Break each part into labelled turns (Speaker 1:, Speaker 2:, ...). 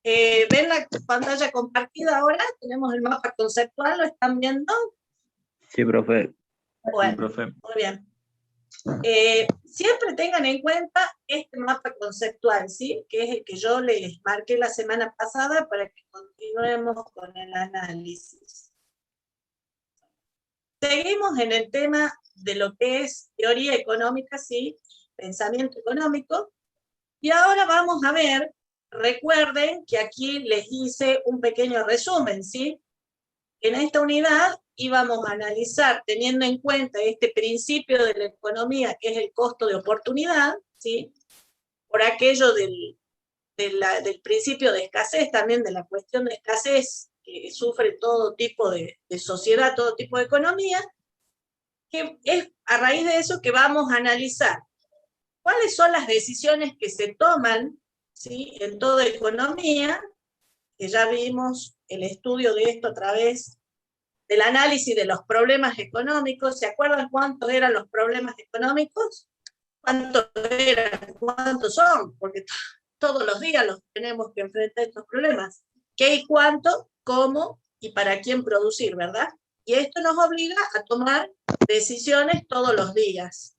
Speaker 1: ¿Ven la pantalla compartida ahora? Tenemos el mapa conceptual, ¿lo están viendo?
Speaker 2: Sí, profe.
Speaker 1: Bueno,
Speaker 2: Sí, profe.
Speaker 1: muy bien. Siempre tengan en cuenta este mapa conceptual, ¿sí? Que es el que yo les marqué la semana pasada para que continuemos con el análisis. Seguimos en el tema de lo que es teoría económica, ¿sí? Pensamiento económico. Y ahora vamos a ver, recuerden que aquí les hice un pequeño resumen, ¿sí? En esta unidad íbamos a analizar, teniendo en cuenta este principio de la economía, que es el costo de oportunidad, ¿sí? Por aquello del principio de escasez, también de la cuestión de escasez que sufre todo tipo de sociedad, todo tipo de economía, que es a raíz de eso que vamos a analizar cuáles son las decisiones que se toman, ¿sí? En toda economía, que ya vimos el estudio de esto a través del análisis de los problemas económicos. ¿Se acuerdan cuántos eran los problemas económicos? ¿Cuántos eran? ¿Cuántos son? Porque todos los días los tenemos que enfrentar estos problemas. ¿Qué y cuánto? ¿Cómo? ¿Y para quién producir? ¿Verdad? Y esto nos obliga a tomar decisiones todos los días.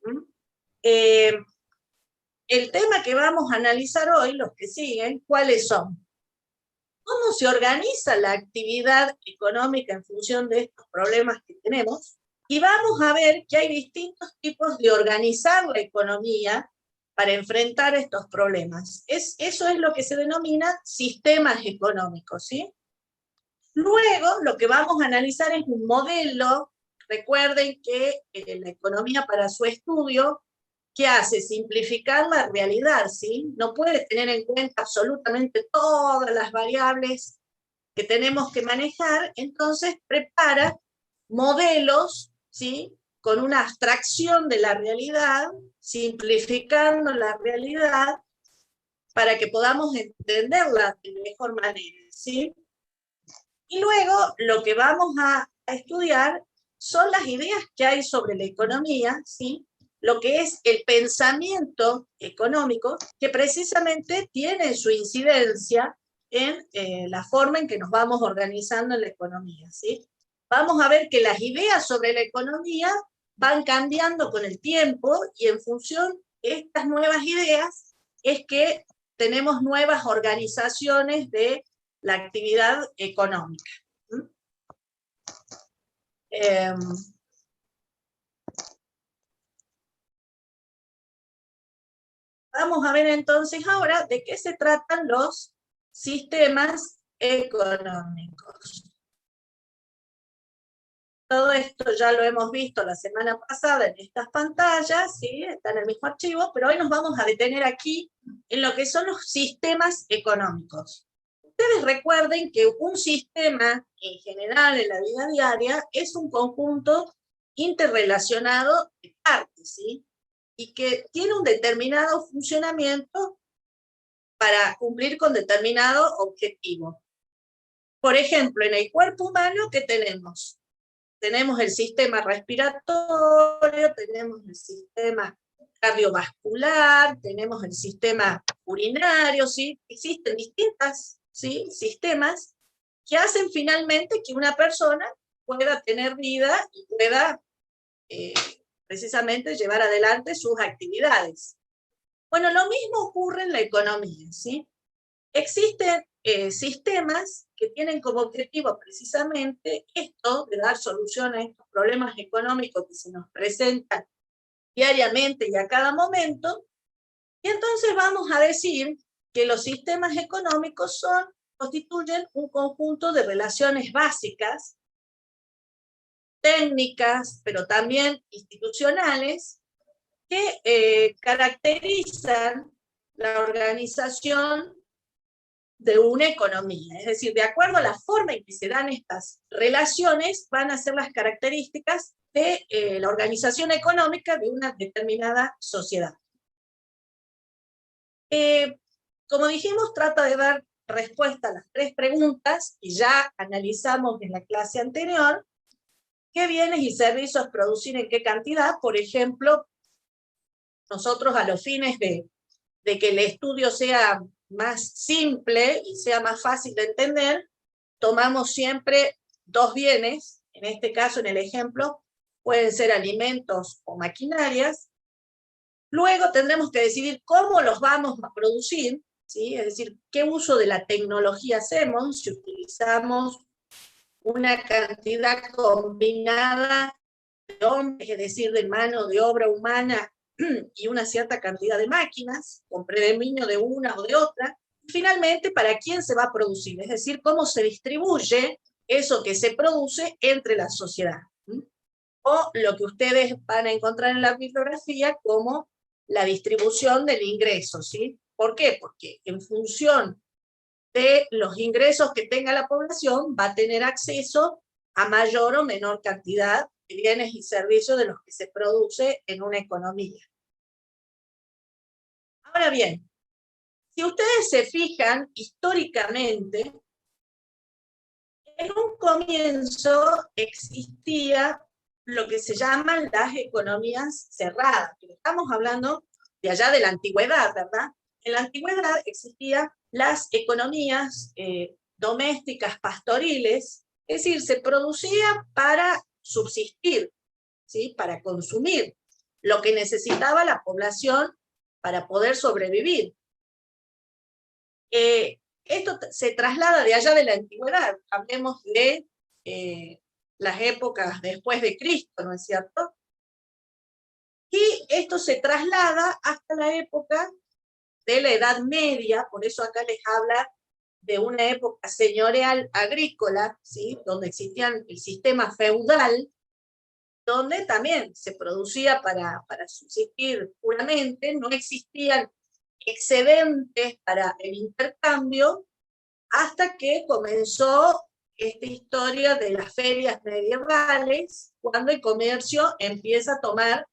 Speaker 1: El tema que vamos a analizar hoy, los que siguen, ¿cuáles son? ¿Cómo se organiza la actividad económica en función de estos problemas que tenemos? Y vamos a ver que hay distintos tipos de organizar la economía para enfrentar estos problemas. Eso es lo que se denomina sistemas económicos, ¿sí? Luego, lo que vamos a analizar es un modelo. Recuerden que la economía para su estudio, ¿qué hace? Simplificar la realidad, ¿sí? No puede tener en cuenta absolutamente todas las variables que tenemos que manejar, entonces prepara modelos, ¿sí? Con una abstracción de la realidad, simplificando la realidad, para que podamos entenderla de mejor manera, ¿sí? Y luego lo que vamos a estudiar son las ideas que hay sobre la economía, ¿sí? Lo que es el pensamiento económico, que precisamente tiene su incidencia en la forma en que nos vamos organizando en la economía, ¿sí? Vamos a ver que las ideas sobre la economía van cambiando con el tiempo y en función de estas nuevas ideas es que tenemos nuevas organizaciones de la actividad económica. Vamos a ver entonces ahora de qué se tratan los sistemas económicos. Todo esto ya lo hemos visto la semana pasada en estas pantallas, ¿sí? Está en el mismo archivo, pero hoy nos vamos a detener aquí en lo que son los sistemas económicos. Ustedes recuerden que un sistema, en general en la vida diaria, es un conjunto interrelacionado de partes, ¿sí? Y que tiene un determinado funcionamiento para cumplir con determinado objetivo. Por ejemplo, en el cuerpo humano, ¿qué tenemos? Tenemos el sistema respiratorio, tenemos el sistema cardiovascular, tenemos el sistema urinario, ¿sí? Existen distintos, ¿sí? Sistemas que hacen finalmente que una persona pueda tener vida y pueda precisamente llevar adelante sus actividades. Bueno, lo mismo ocurre en la economía, ¿sí? Existen sistemas que tienen como objetivo precisamente esto, de dar solución a estos problemas económicos que se nos presentan diariamente y a cada momento, y entonces vamos a decir que los sistemas económicos constituyen un conjunto de relaciones básicas, técnicas, pero también institucionales, que caracterizan la organización de una economía. Es decir, de acuerdo a la forma en que se dan estas relaciones, van a ser las características de la organización económica de una determinada sociedad. Como dijimos, trata de dar respuesta a las tres preguntas que ya analizamos en la clase anterior. ¿Qué bienes y servicios producir en qué cantidad? Por ejemplo, nosotros a los fines de que el estudio sea más simple y sea más fácil de entender, tomamos siempre dos bienes, en este caso, en el ejemplo, pueden ser alimentos o maquinarias. Luego tendremos que decidir cómo los vamos a producir, ¿sí? Es decir, qué uso de la tecnología hacemos, si utilizamos una cantidad combinada de hombres, es decir, de mano de obra humana y una cierta cantidad de máquinas, con predominio de una o de otra. Finalmente, ¿para quién se va a producir? Es decir, cómo se distribuye eso que se produce entre la sociedad. O lo que ustedes van a encontrar en la bibliografía como la distribución del ingreso, ¿sí? ¿Por qué? Porque en función de los ingresos que tenga la población va a tener acceso a mayor o menor cantidad de bienes y servicios de los que se produce en una economía. Ahora bien, si ustedes se fijan históricamente, en un comienzo existía lo que se llaman las economías cerradas. Estamos hablando de allá de la antigüedad, ¿verdad? En la antigüedad existían las economías domésticas pastoriles, es decir, se producía para subsistir, ¿sí? Para consumir lo que necesitaba la población para poder sobrevivir. Esto se traslada de allá de la antigüedad, hablemos de las épocas después de Cristo, ¿no es cierto? Y esto se traslada hasta la época de la Edad Media, por eso acá les habla de una época señorial agrícola, ¿sí? Donde existía el sistema feudal, donde también se producía para subsistir puramente, no existían excedentes para el intercambio, hasta que comenzó esta historia de las ferias medievales, cuando el comercio empieza a tomar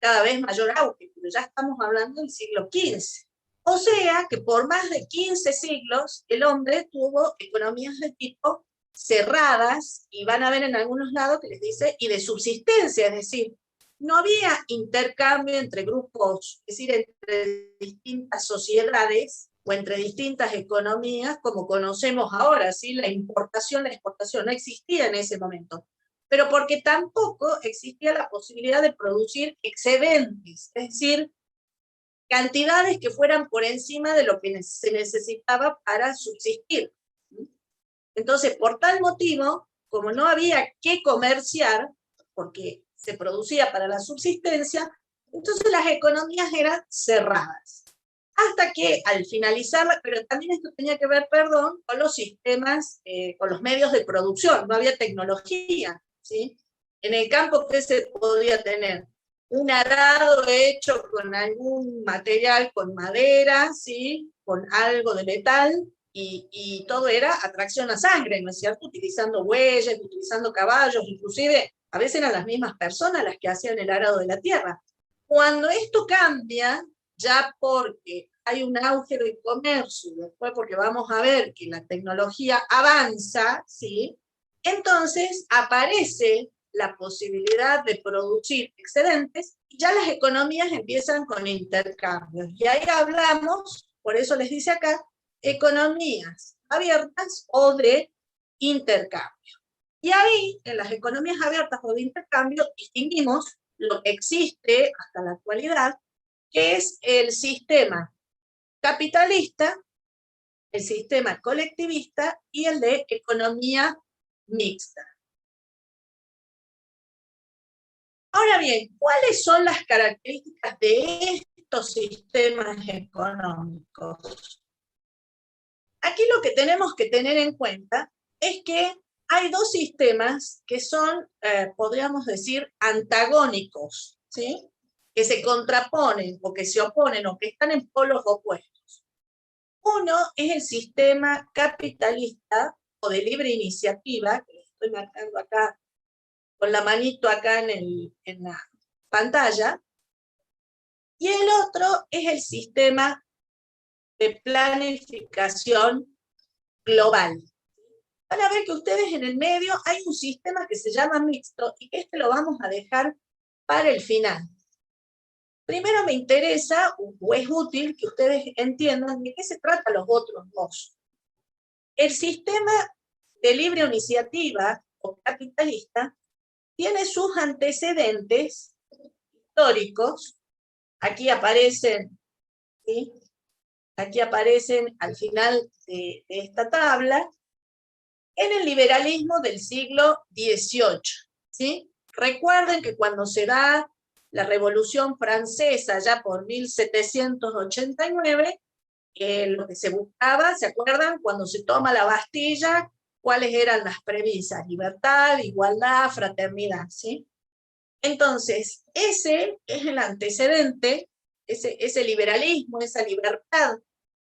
Speaker 1: cada vez mayor auge, pero ya estamos hablando del siglo XV. O sea que por más de 15 siglos el hombre tuvo economías de tipo cerradas, y van a ver en algunos lados que les dice, y de subsistencia, es decir, no había intercambio entre grupos, es decir, entre distintas sociedades o entre distintas economías como conocemos ahora, ¿sí? La importación, la exportación no existía en ese momento, pero porque tampoco existía la posibilidad de producir excedentes, es decir, cantidades que fueran por encima de lo que se necesitaba para subsistir. Entonces, por tal motivo, como no había que comerciar, porque se producía para la subsistencia, entonces las economías eran cerradas. Hasta que al finalizar, pero también esto tenía que ver, perdón, con los sistemas, con los medios de producción, no había tecnología, ¿sí? En el campo, ¿qué se podía tener? Un arado hecho con algún material, con madera, ¿sí? Con algo de metal, y todo era atracción a sangre, ¿no es cierto? Utilizando bueyes, utilizando caballos, inclusive a veces eran las mismas personas las que hacían el arado de la tierra. Cuando esto cambia, ya porque hay un auge del comercio, después porque vamos a ver que la tecnología avanza, ¿sí? Entonces aparece la posibilidad de producir excedentes, y ya las economías empiezan con intercambios. Y ahí hablamos, por eso les dice acá, economías abiertas o de intercambio. Y ahí, en las economías abiertas o de intercambio, distinguimos lo que existe hasta la actualidad, que es el sistema capitalista, el sistema colectivista y el de economía mixta. Ahora bien, ¿cuáles son las características de estos sistemas económicos? Aquí lo que tenemos que tener en cuenta es que hay dos sistemas que son, podríamos decir, antagónicos, ¿sí? Que se contraponen o que se oponen o que están en polos opuestos. Uno es el sistema capitalista o de libre iniciativa, que estoy marcando acá con la manito acá en la pantalla, y el otro es el sistema de planificación global. Van a ver que ustedes en el medio hay un sistema que se llama mixto, y este lo vamos a dejar para el final. Primero me interesa, o es útil, que ustedes entiendan de qué se trata los otros dos. El sistema de libre iniciativa o capitalista tiene sus antecedentes históricos. Aquí aparecen, ¿sí? Aquí aparecen al final de esta tabla, en el liberalismo del siglo XVIII. ¿Sí? Recuerden que cuando se da la Revolución Francesa, ya por 1789, lo que se buscaba, ¿se acuerdan? Cuando se toma la Bastilla, ¿cuáles eran las premisas? Libertad, igualdad, fraternidad, ¿sí? Entonces, ese es el antecedente, ese liberalismo, esa libertad,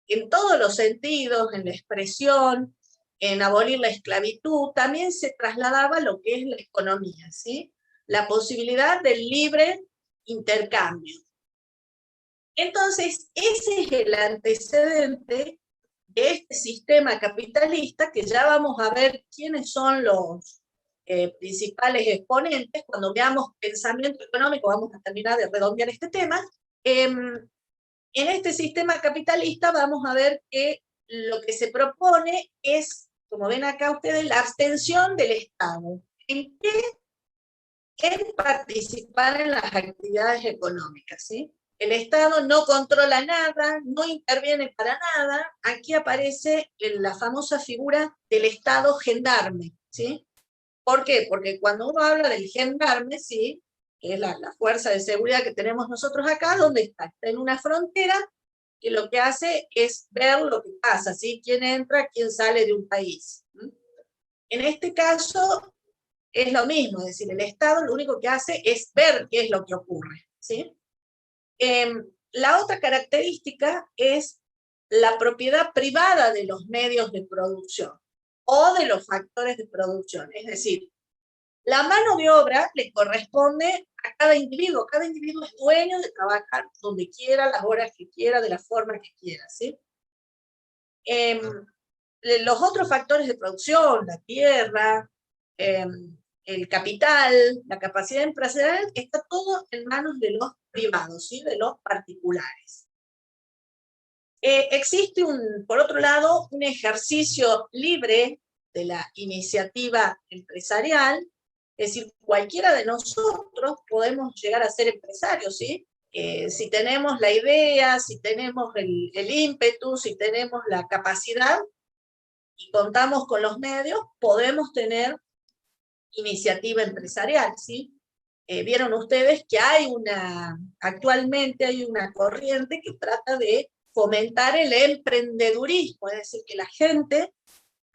Speaker 1: en todos los sentidos, en la expresión, en abolir la esclavitud, también se trasladaba a lo que es la economía, ¿sí? La posibilidad del libre intercambio. Entonces, ese es el antecedente de este sistema capitalista, que ya vamos a ver quiénes son los principales exponentes. Cuando veamos pensamiento económico, vamos a terminar de redondear este tema. En este sistema capitalista vamos a ver que lo que se propone es, como ven acá ustedes, la abstención del Estado. ¿En qué? En participar en las actividades económicas, ¿sí? El Estado no controla nada, no interviene para nada. Aquí aparece la famosa figura del Estado gendarme, ¿sí? ¿Por qué? Porque cuando uno habla del gendarme, ¿sí? Que es la fuerza de seguridad que tenemos nosotros acá, ¿dónde está? Está en una frontera que lo que hace es ver lo que pasa, ¿sí? Quién entra, quién sale de un país. En este caso es lo mismo, es decir, el Estado lo único que hace es ver qué es lo que ocurre, ¿sí? La otra característica es la propiedad privada de los medios de producción o de los factores de producción. Es decir, la mano de obra le corresponde a cada individuo es dueño de trabajar donde quiera, las horas que quiera, de la forma que quiera, ¿sí? Los otros factores de producción, la tierra, el capital, la capacidad empresarial, está todo en manos de los privados, ¿sí? De los particulares. Existe, por otro lado, un ejercicio libre de la iniciativa empresarial, es decir, cualquiera de nosotros podemos llegar a ser empresarios, ¿sí? Si tenemos la idea, si tenemos el ímpetu, si tenemos la capacidad y contamos con los medios, podemos tener iniciativa empresarial, ¿sí? Vieron ustedes que actualmente hay una corriente que trata de fomentar el emprendedurismo, es decir, que la gente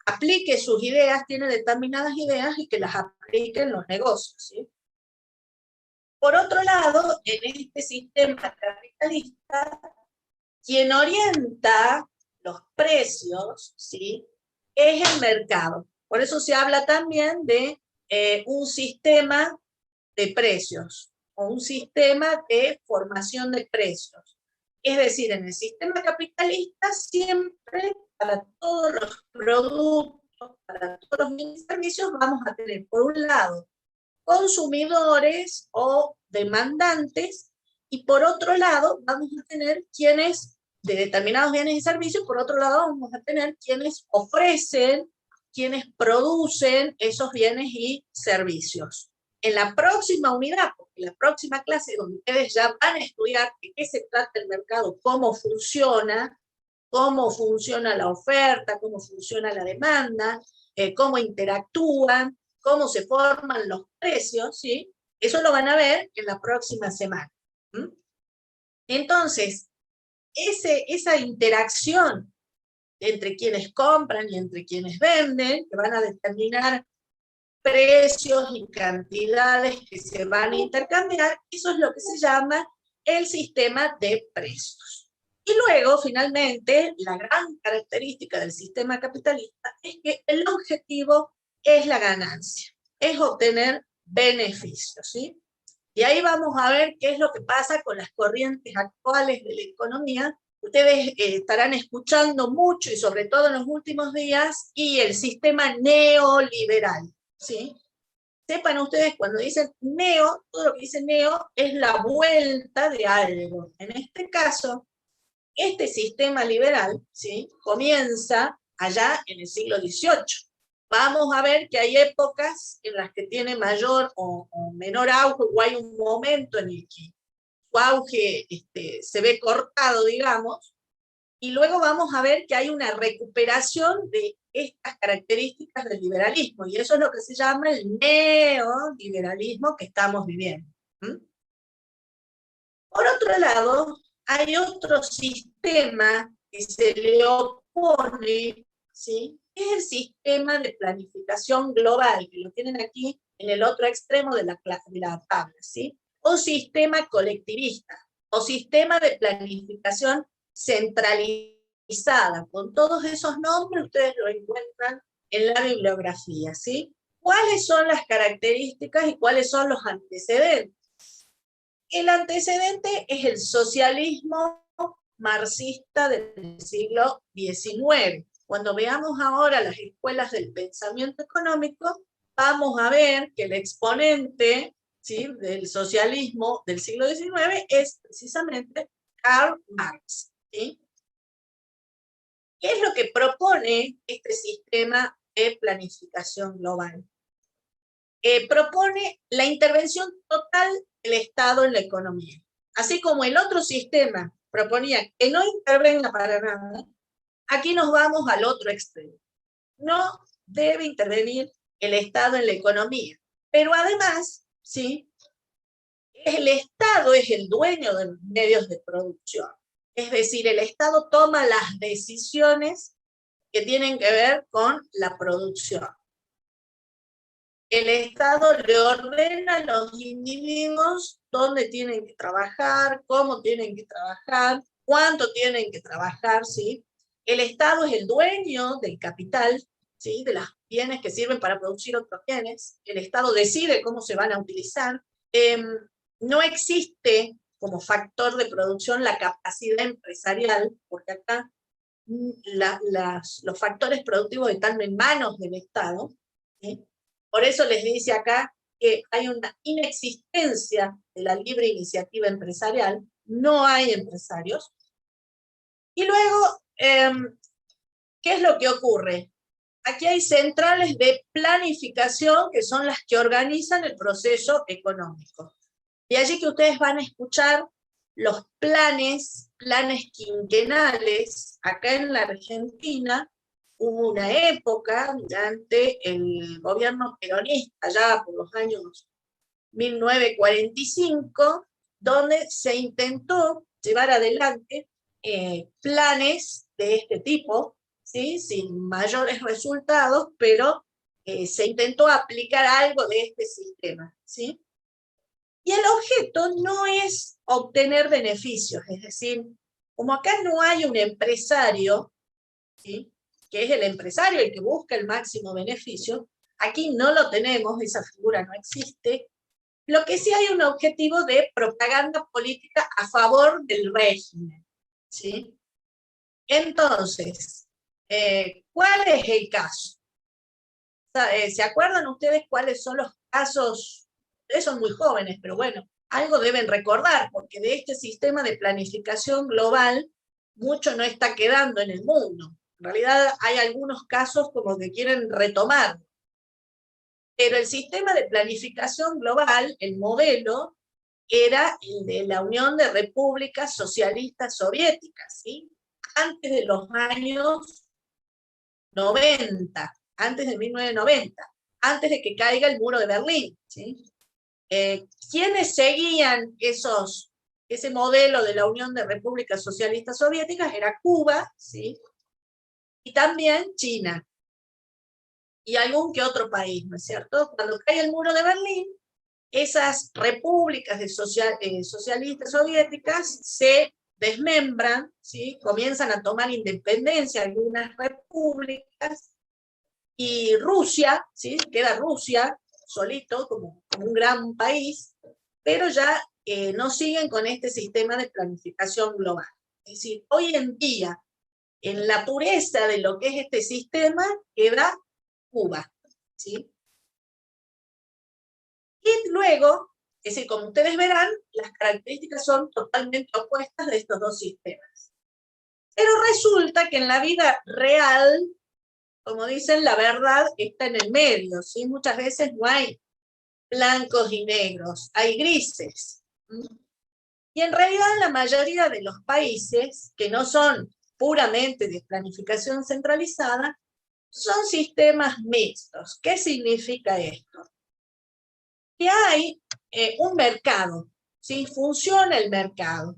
Speaker 1: aplique sus ideas, tiene determinadas ideas y que las aplique en los negocios, ¿sí? Por otro lado, en este sistema capitalista, quien orienta los precios, ¿sí? Es el mercado. Por eso se habla también de un sistema de precios o un sistema de formación de precios. Es decir, en el sistema capitalista siempre para todos los productos, para todos los bienes y servicios vamos a tener por un lado consumidores o demandantes y por otro lado vamos a tener quienes de determinados bienes y servicios, por otro lado vamos a tener quienes ofrecen, quienes producen esos bienes y servicios. En la próxima unidad, porque en la próxima clase donde ustedes ya van a estudiar de qué se trata el mercado, cómo funciona la oferta, cómo funciona la demanda, cómo interactúan, cómo se forman los precios, ¿sí? Eso lo van a ver en la próxima semana. Entonces, esa interacción entre quienes compran y entre quienes venden, que van a determinar precios y cantidades que se van a intercambiar, eso es lo que se llama el sistema de precios. Y luego, finalmente, la gran característica del sistema capitalista es que el objetivo es la ganancia, es obtener beneficios, ¿sí? Y ahí vamos a ver qué es lo que pasa con las corrientes actuales de la economía. Ustedes estarán escuchando mucho, y sobre todo en los últimos días, y el sistema neoliberal, ¿sí? sepan ustedes, cuando dicen neo, todo lo que dice neo es la vuelta de algo. En este caso, este sistema liberal, ¿sí?, comienza allá en el siglo XVIII. Vamos a ver que hay épocas en las que tiene mayor o menor auge, o hay un momento en el que su auge se ve cortado, digamos, y luego vamos a ver que hay una recuperación de estas características del liberalismo, y eso es lo que se llama el neoliberalismo que estamos viviendo. Por otro lado, hay otro sistema que se le opone, ¿sí?, es el sistema de planificación global, que lo tienen aquí en el otro extremo de la tabla, ¿sí?, o sistema colectivista, o sistema de planificación centralizada. Con todos esos nombres ustedes lo encuentran en la bibliografía, ¿sí? ¿Cuáles son las características y cuáles son los antecedentes? El antecedente es el socialismo marxista del siglo XIX. Cuando veamos ahora las escuelas del pensamiento económico, vamos a ver que el exponente, ¿sí?, del socialismo del siglo XIX es precisamente Karl Marx, ¿sí? ¿Qué es lo que propone este sistema de planificación global? Propone la intervención total del Estado en la economía. Así como el otro sistema proponía que no intervenga para nada, aquí nos vamos al otro extremo. No debe intervenir el Estado en la economía. Pero además, ¿sí?, el Estado es el dueño de los medios de producción. Es decir, el Estado toma las decisiones que tienen que ver con la producción. El Estado le ordena a los individuos dónde tienen que trabajar, cómo tienen que trabajar, cuánto tienen que trabajar, ¿sí? El Estado es el dueño del capital, ¿sí?, de los bienes que sirven para producir otros bienes. El Estado decide cómo se van a utilizar. No existe como factor de producción la capacidad empresarial, porque acá los factores productivos están en manos del Estado, ¿sí? Por eso les dice acá que hay una inexistencia de la libre iniciativa empresarial, no hay empresarios. Y luego, ¿qué es lo que ocurre? Aquí hay centrales de planificación que son las que organizan el proceso económico. De allí que ustedes van a escuchar los planes quinquenales. Acá en la Argentina hubo una época durante el gobierno peronista, ya por los años 1945, donde se intentó llevar adelante planes de este tipo, ¿sí?, sin mayores resultados, pero se intentó aplicar algo de este sistema, ¿sí? Y el objeto no es obtener beneficios, es decir, como acá no hay un empresario, ¿sí?, que es el empresario el que busca el máximo beneficio, aquí no lo tenemos, esa figura no existe. Lo que sí hay un objetivo de propaganda política a favor del régimen, ¿sí? Entonces, ¿cuál es el caso? ¿Se acuerdan ustedes cuáles son los casos? Ustedes son muy jóvenes, pero bueno, algo deben recordar, porque de este sistema de planificación global mucho no está quedando en el mundo. En realidad hay algunos casos como que quieren retomar. Pero el sistema de planificación global, el modelo, era el de la Unión de Repúblicas Socialistas Soviéticas, ¿sí?, antes de los años 90, antes de 1990, antes de que caiga el muro de Berlín, ¿sí? ¿Quiénes seguían ese modelo de la Unión de Repúblicas Socialistas Soviéticas? Era Cuba, ¿sí?, y también China, y algún que otro país, ¿no es cierto? Cuando cae el muro de Berlín, esas repúblicas de socialistas soviéticas se desmembran, ¿sí?, comienzan a tomar independencia algunas repúblicas, y Rusia, ¿sí?, queda Rusia solito como un gran país, pero ya no siguen con este sistema de planificación global. Es decir, hoy en día, en la pureza de lo que es este sistema, queda Cuba, ¿sí? Y luego, es decir, como ustedes verán, las características son totalmente opuestas de estos dos sistemas. Pero resulta que en la vida real, como dicen, la verdad está en el medio, ¿sí? Muchas veces no hay blancos y negros, hay grises. Y en realidad la mayoría de los países, que no son puramente de planificación centralizada, son sistemas mixtos. ¿Qué significa esto? Que hay un mercado, ¿sí? Funciona el mercado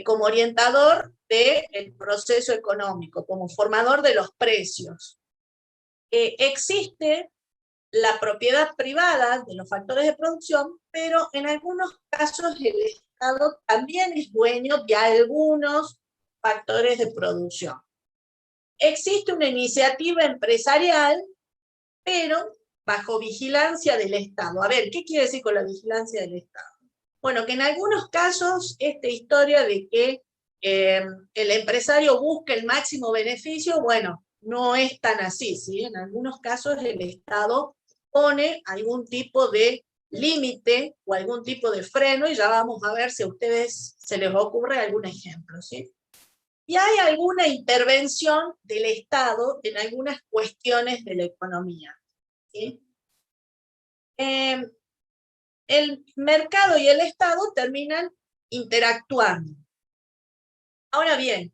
Speaker 1: como orientador del proceso económico, como formador de los precios. Existe la propiedad privada de los factores de producción, pero en algunos casos el Estado también es dueño de algunos factores de producción. Existe una iniciativa empresarial, pero bajo vigilancia del Estado. A ver, ¿qué quiere decir con la vigilancia del Estado? Bueno, que en algunos casos esta historia de que el empresario busca el máximo beneficio, bueno, no es tan así, ¿sí? En algunos casos el Estado pone algún tipo de límite o algún tipo de freno, y ya vamos a ver si a ustedes se les ocurre algún ejemplo, ¿sí? Y hay alguna intervención del Estado en algunas cuestiones de la economía, ¿sí? El mercado y el Estado terminan interactuando. Ahora bien,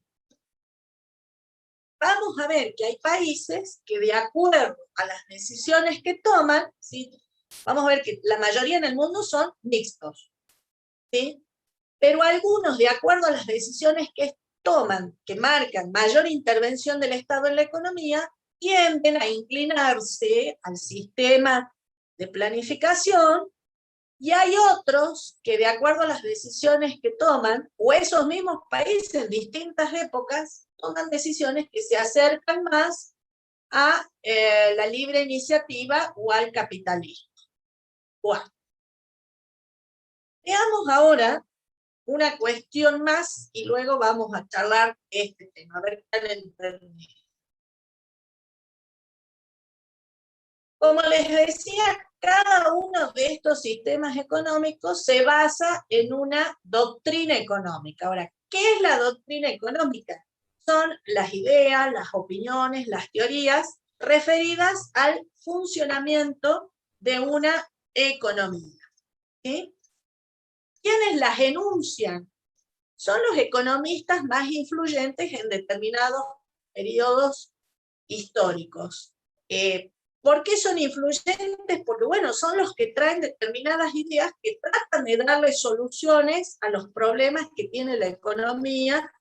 Speaker 1: vamos a ver que hay países que de acuerdo a las decisiones que toman, ¿sí? Vamos a ver que la mayoría en el mundo son mixtos, ¿sí? Pero algunos, de acuerdo a las decisiones que toman, que marcan mayor intervención del Estado en la economía, tienden a inclinarse al sistema de planificación. Y hay otros que, de acuerdo a las decisiones que toman, o esos mismos países en distintas épocas, toman decisiones que se acercan más a la libre iniciativa o al capitalismo. Bueno, veamos ahora una cuestión más y luego vamos a charlar este tema. A ver, como les decía, cada uno de estos sistemas económicos se basa en una doctrina económica. Ahora, ¿qué es la doctrina económica? Son las ideas, las opiniones, las teorías referidas al funcionamiento de una economía, ¿sí? ¿Quiénes las enuncian? Son los economistas más influyentes en determinados periodos históricos. ¿Por qué son influyentes? Porque, bueno, son los que traen determinadas ideas que tratan de darle soluciones a los problemas que tiene la economía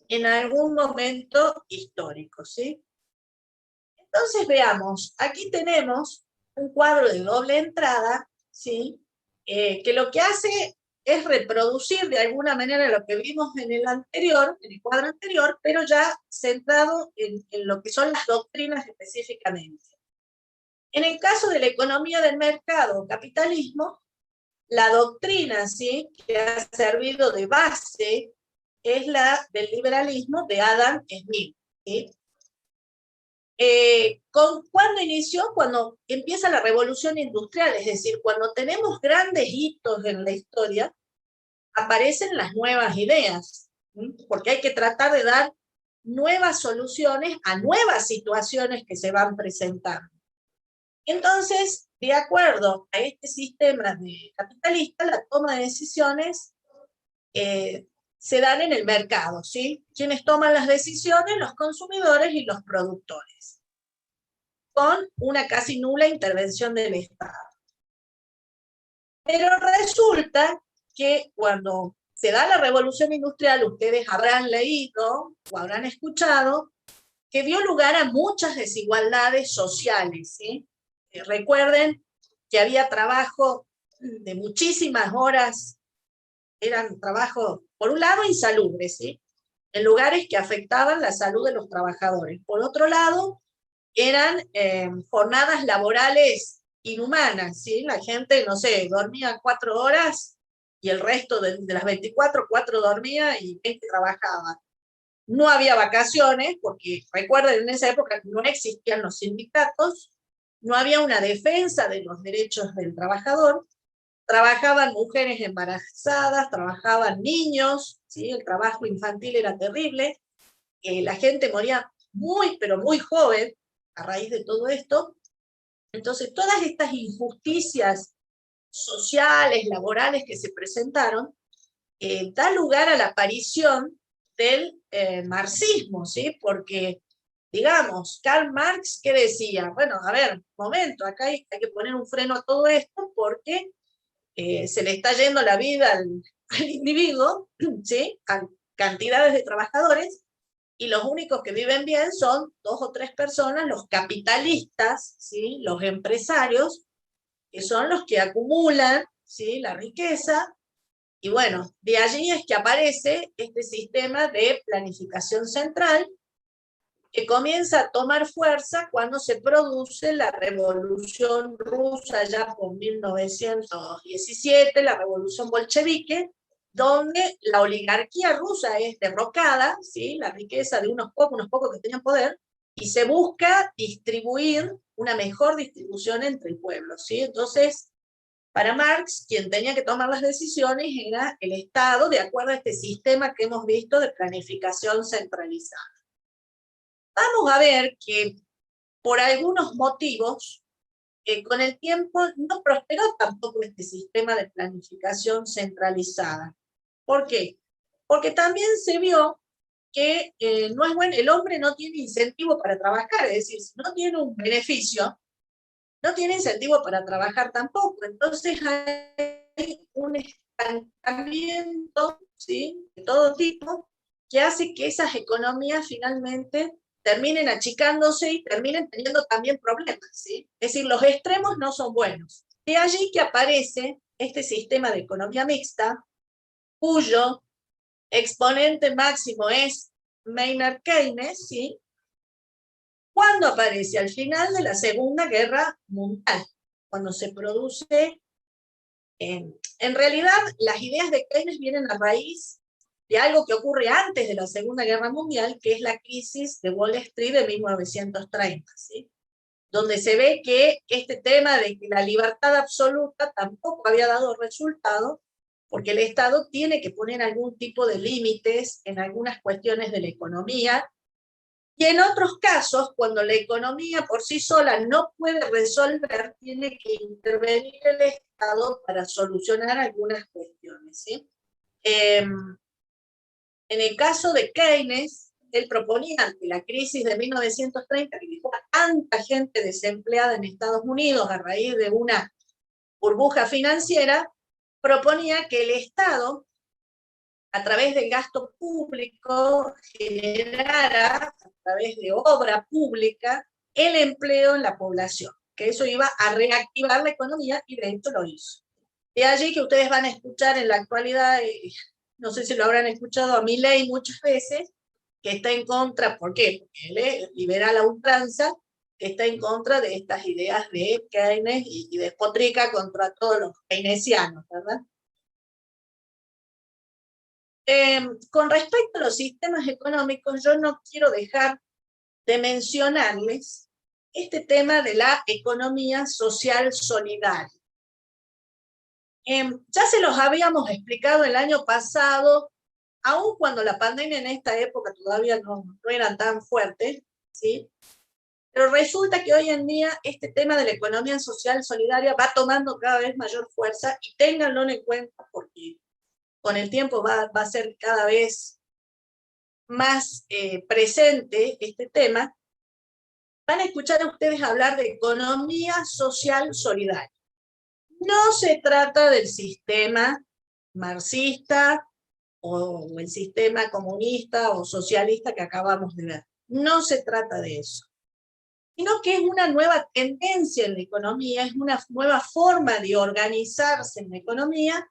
Speaker 1: en algún momento histórico, ¿sí? Entonces, veamos, aquí tenemos un cuadro de doble entrada, ¿sí? Que lo que hace es reproducir de alguna manera lo que vimos en el anterior, en el cuadro anterior, pero ya centrado en lo que son las doctrinas específicamente. En el caso de la economía del mercado o capitalismo, la doctrina, ¿sí?, que ha servido de base es la del liberalismo de Adam Smith, ¿sí? ¿Cuándo inició? Cuando empieza la revolución industrial, es decir, cuando tenemos grandes hitos en la historia, aparecen las nuevas ideas, ¿sí? Porque hay que tratar de dar nuevas soluciones a nuevas situaciones que se van presentando. Entonces, de acuerdo a este sistema capitalista, la toma de decisiones se dan en el mercado, ¿sí? ¿Quiénes toman las decisiones? Los consumidores y los productores, con una casi nula intervención del Estado. Pero resulta que cuando se da la revolución industrial, ustedes habrán leído o habrán escuchado que dio lugar a muchas desigualdades sociales, ¿sí? Recuerden que había trabajo de muchísimas horas, eran trabajos, por un lado, insalubres, ¿sí?, en lugares que afectaban la salud de los trabajadores. Por otro lado, eran jornadas laborales inhumanas, ¿sí? La gente, no sé, dormía 4 horas y el resto de las 24, 4 dormía y 20 trabajaba. No había vacaciones, porque recuerden, en esa época no existían los sindicatos, no había una defensa de los derechos del trabajador, trabajaban mujeres embarazadas, trabajaban niños, ¿sí? El trabajo infantil era terrible, la gente moría muy, pero muy joven a raíz de todo esto. Entonces, todas estas injusticias sociales, laborales que se presentaron, da lugar a la aparición del marxismo, ¿sí? Porque, digamos, Karl Marx, ¿qué decía? Bueno, a ver, momento, acá hay que poner un freno a todo esto porque se le está yendo la vida al individuo, ¿sí? A cantidades de trabajadores, y los únicos que viven bien son 2 o 3 personas, los capitalistas, ¿sí? Los empresarios, que son los que acumulan, ¿sí? La riqueza. Y bueno, de allí es que aparece este sistema de planificación central que comienza a tomar fuerza cuando se produce la Revolución Rusa ya por 1917, la Revolución Bolchevique, donde la oligarquía rusa es derrocada, ¿sí? La riqueza de unos pocos que tenían poder, y se busca distribuir una mejor distribución entre el pueblo, ¿sí? Entonces, para Marx, quien tenía que tomar las decisiones era el Estado, de acuerdo a este sistema que hemos visto de planificación centralizada. Vamos a ver que por algunos motivos, con el tiempo no prosperó tampoco este sistema de planificación centralizada. ¿Por qué? Porque también se vio que no es bueno, el hombre no tiene incentivo para trabajar, es decir, si no tiene un beneficio, no tiene incentivo para trabajar tampoco. Entonces hay un estancamiento, ¿sí? De todo tipo, que hace que esas economías finalmente terminen achicándose y terminen teniendo también problemas, ¿sí? Es decir, los extremos no son buenos. De allí que aparece este sistema de economía mixta, cuyo exponente máximo es Maynard Keynes, ¿sí? ¿Cuándo aparece? Al final de la Segunda Guerra Mundial, cuando se produce, en realidad las ideas de Keynes vienen a raíz de algo que ocurre antes de la Segunda Guerra Mundial, que es la crisis de Wall Street de 1930, ¿sí? Donde se ve que este tema de que la libertad absoluta tampoco había dado resultado, porque el Estado tiene que poner algún tipo de límites en algunas cuestiones de la economía, y en otros casos, cuando la economía por sí sola no puede resolver, tiene que intervenir el Estado para solucionar algunas cuestiones, ¿sí? En el caso de Keynes, él proponía ante la crisis de 1930, que dejó a tanta gente desempleada en Estados Unidos a raíz de una burbuja financiera, proponía que el Estado, a través del gasto público, generara, a través de obra pública, el empleo en la población, que eso iba a reactivar la economía, y de hecho lo hizo. De allí que ustedes van a escuchar en la actualidad, no sé si lo habrán escuchado a Milei muchas veces, que está en contra. ¿Por qué? Porque él es liberal a ultranza, que está en contra de estas ideas de Keynes y despotrica contra todos los keynesianos, ¿verdad? Con respecto a los sistemas económicos, yo no quiero dejar de mencionarles este tema de la economía social solidaria. Ya se los habíamos explicado el año pasado, aun cuando la pandemia en esta época todavía no eran tan fuertes, ¿sí? Pero resulta que hoy en día este tema de la economía social solidaria va tomando cada vez mayor fuerza, y ténganlo en cuenta porque con el tiempo va a ser cada vez más presente este tema. Van a escuchar a ustedes hablar de economía social solidaria. No se trata del sistema marxista o el sistema comunista o socialista que acabamos de ver. No se trata de eso, sino que es una nueva tendencia en la economía, es una nueva forma de organizarse en la economía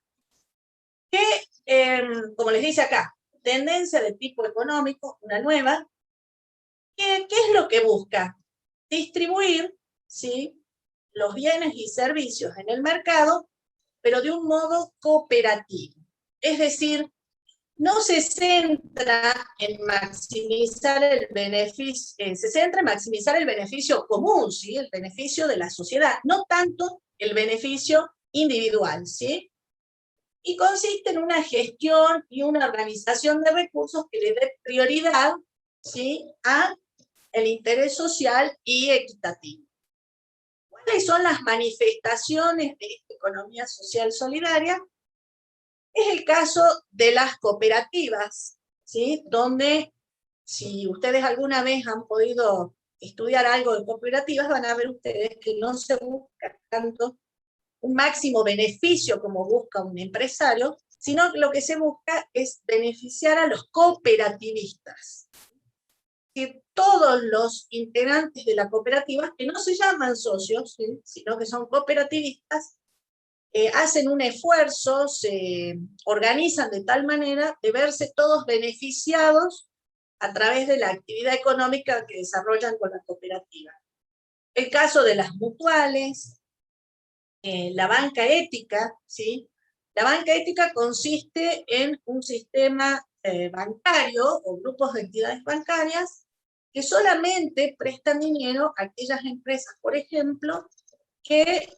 Speaker 1: que, como les dice acá, tendencia de tipo económico, una nueva. ¿Qué es lo que busca? Distribuir, ¿sí?, los bienes y servicios en el mercado, pero de un modo cooperativo. Es decir, no se centra en maximizar el beneficio, se centra en maximizar el beneficio común, ¿sí? El beneficio de la sociedad, no tanto el beneficio individual, ¿sí? Y consiste en una gestión y una organización de recursos que le dé prioridad, ¿sí?, a el interés social y equitativo. ¿Cuáles son las manifestaciones de esta economía social solidaria? Es el caso de las cooperativas, ¿sí?, donde, si ustedes alguna vez han podido estudiar algo de cooperativas, van a ver ustedes que no se busca tanto un máximo beneficio como busca un empresario, sino que lo que se busca es beneficiar a los cooperativistas. Que todos los integrantes de la cooperativa, que no se llaman socios, ¿sí?, sino que son cooperativistas, hacen un esfuerzo, se organizan de tal manera de verse todos beneficiados a través de la actividad económica que desarrollan con la cooperativa. El caso de las mutuales, la banca ética, ¿sí? La banca ética consiste en un sistema bancario o grupos de entidades bancarias que solamente prestan dinero a aquellas empresas, por ejemplo, que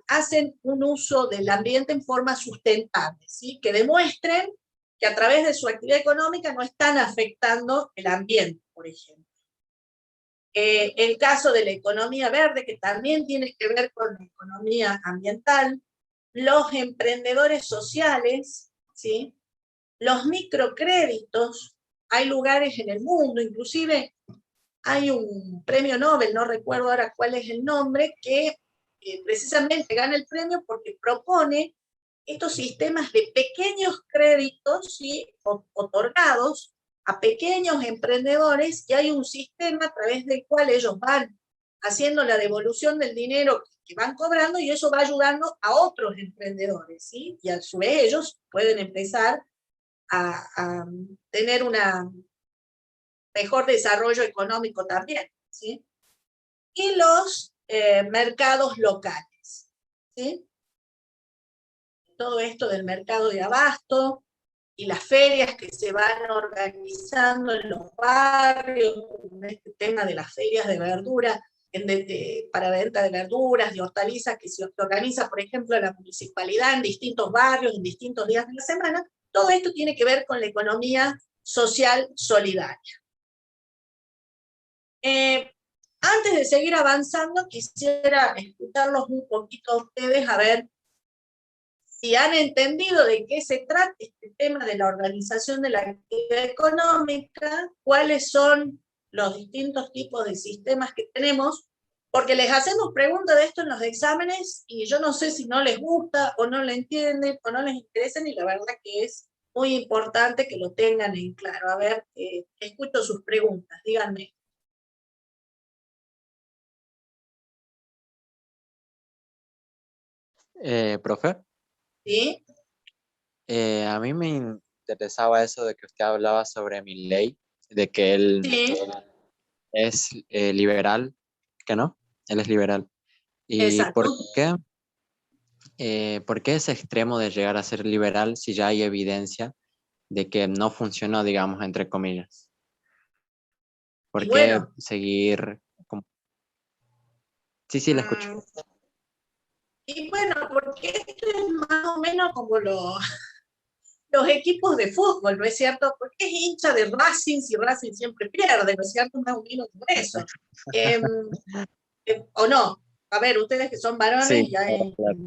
Speaker 1: hacen un uso del ambiente en forma sustentable, ¿sí? Que demuestren que a través de su actividad económica no están afectando el ambiente, por ejemplo. El caso de la economía verde, que también tiene que ver con la economía ambiental, los emprendedores sociales, ¿sí?, los microcréditos. Hay lugares en el mundo, inclusive hay un premio Nobel, no recuerdo ahora cuál es el nombre, que precisamente gana el premio porque propone estos sistemas de pequeños créditos, ¿sí?, otorgados a pequeños emprendedores, y hay un sistema a través del cual ellos van haciendo la devolución del dinero que van cobrando, y eso va ayudando a otros emprendedores, ¿sí? Y a su vez ellos pueden empezar a tener un mejor desarrollo económico también, ¿sí? Y los mercados locales, ¿sí? Todo esto del mercado de abasto y las ferias que se van organizando en los barrios, con este tema de las ferias de verdura, para venta de verduras, de hortalizas, que se organiza, por ejemplo, la municipalidad en distintos barrios, en distintos días de la semana. Todo esto tiene que ver con la economía social solidaria. Antes de seguir avanzando, quisiera escucharlos un poquito a ustedes, a ver si han entendido de qué se trata este tema de la organización de la actividad económica, cuáles son los distintos tipos de sistemas que tenemos, porque les hacemos preguntas de esto en los exámenes y yo no sé si no les gusta o no lo entienden o no les interesa, y la verdad que es muy importante que lo tengan en claro. A ver, escucho sus preguntas, díganme.
Speaker 3: Profe,
Speaker 1: ¿Sí?
Speaker 3: a mí me interesaba eso de que usted hablaba sobre Milei, de que él
Speaker 1: Sí,
Speaker 3: es liberal, que no, él es liberal. ¿Y
Speaker 1: exacto.
Speaker 3: por qué ese extremo de llegar a ser liberal si ya hay evidencia de que no funcionó, digamos, entre comillas?
Speaker 1: Y
Speaker 3: ¿Por qué
Speaker 1: bueno,
Speaker 3: seguir como... Sí, le escucho.
Speaker 1: y bueno, porque esto es más o menos como los equipos de fútbol, ¿no es cierto? Porque es hincha de Racing si Racing siempre pierde, ¿no es cierto? Más o menos por eso. Eh, ¿O no? A ver, ustedes que son varones,
Speaker 3: Sí,
Speaker 1: ya
Speaker 3: claro, claro.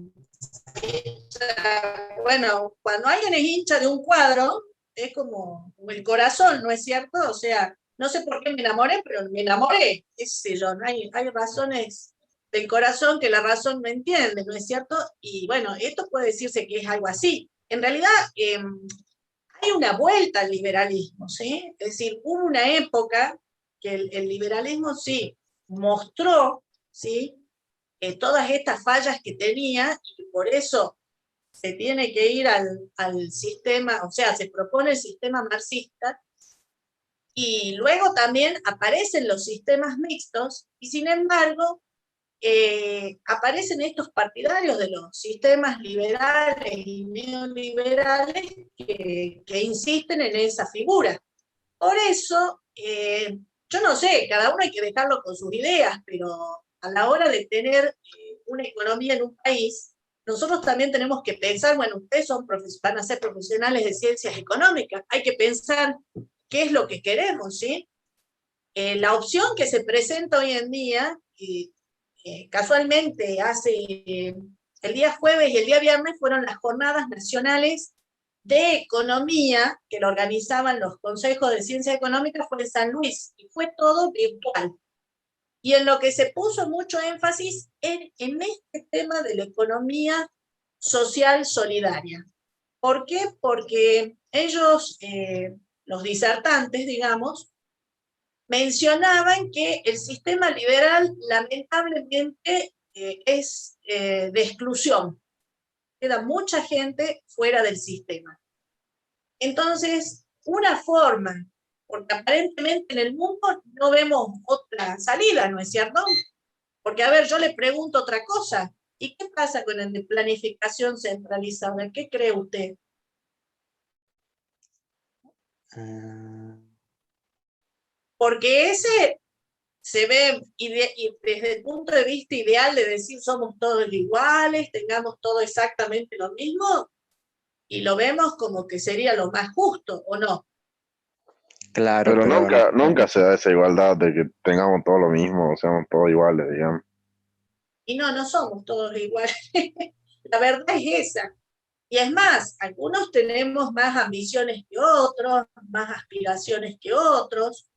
Speaker 1: bueno, cuando alguien es hincha de un cuadro, es como el corazón, ¿no es cierto? O sea, no sé por qué me enamoré, pero me enamoré, qué sé yo, ¿no? Hay razones del corazón que la razón no entiende, ¿no es cierto? Y bueno, esto puede decirse que es algo así. En realidad, hay una vuelta al liberalismo, ¿sí? Es decir, hubo una época que el liberalismo sí mostró, ¿sí?, todas estas fallas que tenía, y por eso se tiene que ir al sistema, o sea, se propone el sistema marxista, y luego también aparecen los sistemas mixtos, y sin embargo, aparecen estos partidarios de los sistemas liberales y neoliberales que insisten en esa figura. Por eso, yo no sé, cada uno hay que dejarlo con sus ideas, pero a la hora de tener una economía en un país, nosotros también tenemos que pensar, bueno, ustedes van a ser profesionales de ciencias económicas, hay que pensar qué es lo que queremos, ¿sí? La opción que se presenta hoy en día, casualmente el día jueves y el día viernes fueron las jornadas nacionales de economía que lo organizaban los consejos de ciencia económica, fue en San Luis, y fue todo virtual. Y en lo que se puso mucho énfasis en este tema de la economía social solidaria. ¿Por qué? Porque ellos, los disertantes, digamos, mencionaban que el sistema liberal lamentablemente es de exclusión. Queda mucha gente fuera del sistema. Entonces, una forma, porque aparentemente en el mundo no vemos otra salida, ¿no es cierto? Porque, a ver, yo le pregunto otra cosa. ¿Y qué pasa con el de planificación centralizada? ¿Qué cree usted? Porque ese se ve y desde el punto de vista ideal de decir somos todos iguales, tengamos todo exactamente lo mismo, y lo vemos como que sería lo más justo, ¿o no?
Speaker 3: Claro,
Speaker 4: Pero
Speaker 3: pero
Speaker 4: nunca se da esa igualdad de que tengamos todo lo mismo, o seamos todos iguales, digamos.
Speaker 1: Y no somos todos iguales. La verdad es esa. Y es más, algunos tenemos más ambiciones que otros, más aspiraciones que otros.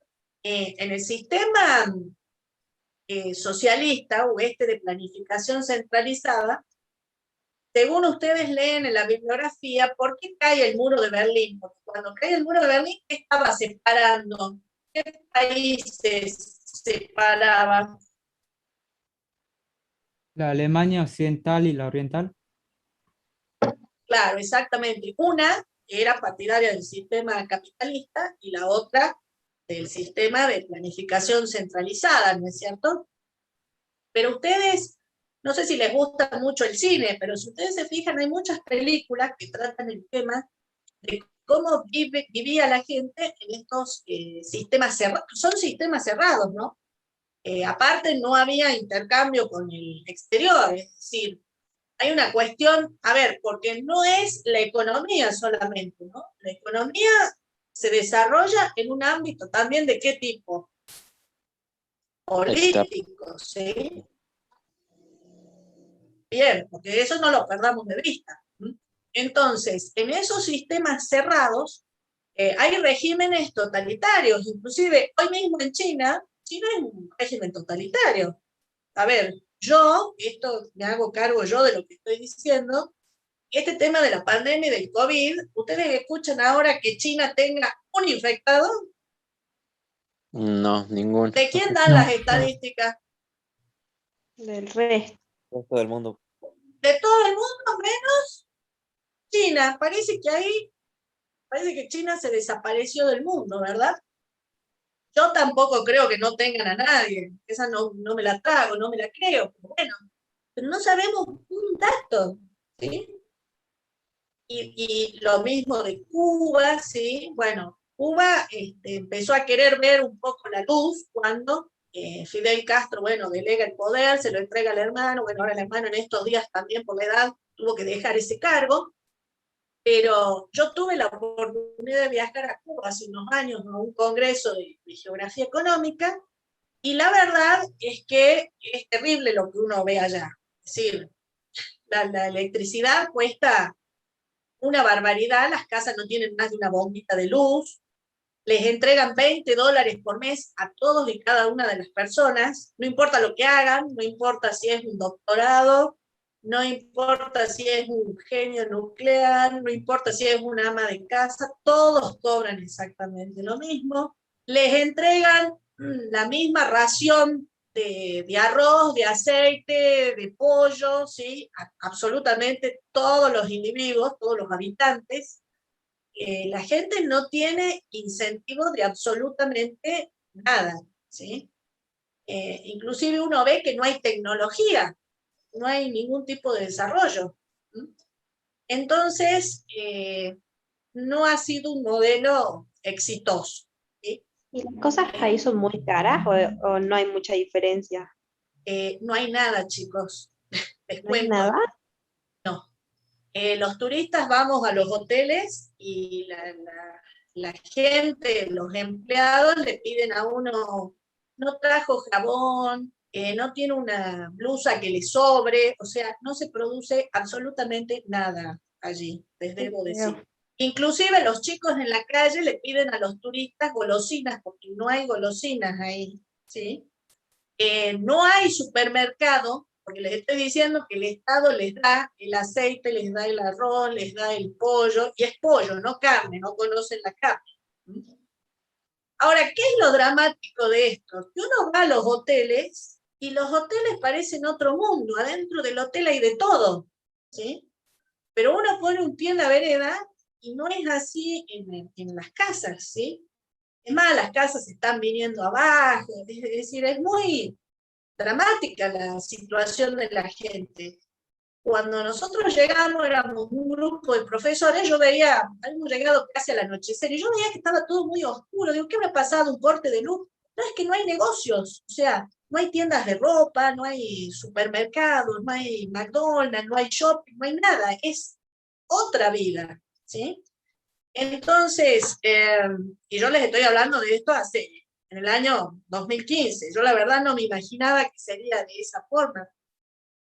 Speaker 1: En el sistema socialista o de planificación centralizada, según ustedes leen en la bibliografía, ¿por qué cae el muro de Berlín? Porque cuando cae el muro de Berlín, ¿qué estaba separando? ¿Qué países separaban?
Speaker 5: La Alemania occidental y la oriental.
Speaker 1: Claro, exactamente. Una era partidaria del sistema capitalista y la otra del sistema de planificación centralizada, ¿no es cierto? Pero ustedes, no sé si les gusta mucho el cine, pero si ustedes se fijan, hay muchas películas que tratan el tema de cómo vivía la gente en estos sistemas cerrados. Son sistemas cerrados, ¿no? Aparte, no había intercambio con el exterior, es decir, hay una cuestión, a ver, porque no es la economía solamente, ¿no? La economía se desarrolla en un ámbito también de qué tipo? Político, ¿sí? Bien, porque eso no lo perdamos de vista. Entonces, en esos sistemas cerrados, hay regímenes totalitarios, inclusive hoy mismo en China es un régimen totalitario. A ver, esto me hago cargo yo de lo que estoy diciendo, este tema de la pandemia y del COVID, ¿ustedes escuchan ahora que China tenga un infectado?
Speaker 3: no, ningún.
Speaker 1: ¿De quién dan las estadísticas?
Speaker 6: Del resto.
Speaker 3: Resto del mundo.
Speaker 1: De todo el mundo menos China. Parece que China se desapareció del mundo, ¿verdad? Yo tampoco creo que no tengan a nadie. Esa no me la trago, no me la creo. Pero bueno, pero no sabemos un dato, ¿sí? Y lo mismo de Cuba, ¿sí? Bueno, Cuba empezó a querer ver un poco la luz cuando Fidel Castro, bueno, delega el poder, se lo entrega al hermano, bueno, ahora el hermano en estos días también por la edad tuvo que dejar ese cargo, pero yo tuve la oportunidad de viajar a Cuba hace unos años a un congreso de geografía económica, y la verdad es que es terrible lo que uno ve allá. Es decir, la electricidad cuesta una barbaridad, las casas no tienen más de una bombita de luz, les entregan $20 por mes a todos y cada una de las personas, no importa lo que hagan, no importa si es un doctorado, no importa si es un genio nuclear, no importa si es una ama de casa, todos cobran exactamente lo mismo, les entregan la misma ración de arroz, de aceite, de pollo, ¿sí? Absolutamente todos los individuos, todos los habitantes. La gente no tiene incentivo de absolutamente nada, ¿sí? Inclusive uno ve que no hay tecnología, no hay ningún tipo de desarrollo. Entonces, no ha sido un modelo exitoso. ¿Sí?
Speaker 6: ¿Y las cosas ahí son muy caras o no hay mucha diferencia?
Speaker 1: No hay nada, chicos. Les
Speaker 6: ¿No hay
Speaker 1: cuento.
Speaker 6: nada?
Speaker 1: No. Los turistas vamos a los hoteles y la gente, los empleados le piden a uno, no trajo jabón, no tiene una blusa que le sobre, o sea, no se produce absolutamente nada allí, les debo decir. Inclusive los chicos en la calle le piden a los turistas golosinas, porque no hay golosinas ahí, ¿sí? No hay supermercado, porque les estoy diciendo que el Estado les da el aceite, les da el arroz, les da el pollo, y es pollo, no carne, no conocen la carne. Ahora, ¿qué es lo dramático de esto? Que uno va a los hoteles y los hoteles parecen otro mundo, adentro del hotel hay de todo, ¿sí? Pero uno pone un pie en la vereda y no es así en las casas, ¿sí? Es más, las casas están viniendo abajo, es decir, es muy dramática la situación de la gente. Cuando nosotros llegamos, éramos un grupo de profesores, yo veía, habíamos llegado casi al anochecer, y yo veía que estaba todo muy oscuro, digo, ¿qué habrá pasado? ¿Un corte de luz? No, es que no hay negocios, o sea, no hay tiendas de ropa, no hay supermercados, no hay McDonald's, no hay shopping, no hay nada, es otra vida, ¿sí? Entonces, y yo les estoy hablando de esto en el año 2015, yo la verdad no me imaginaba que sería de esa forma.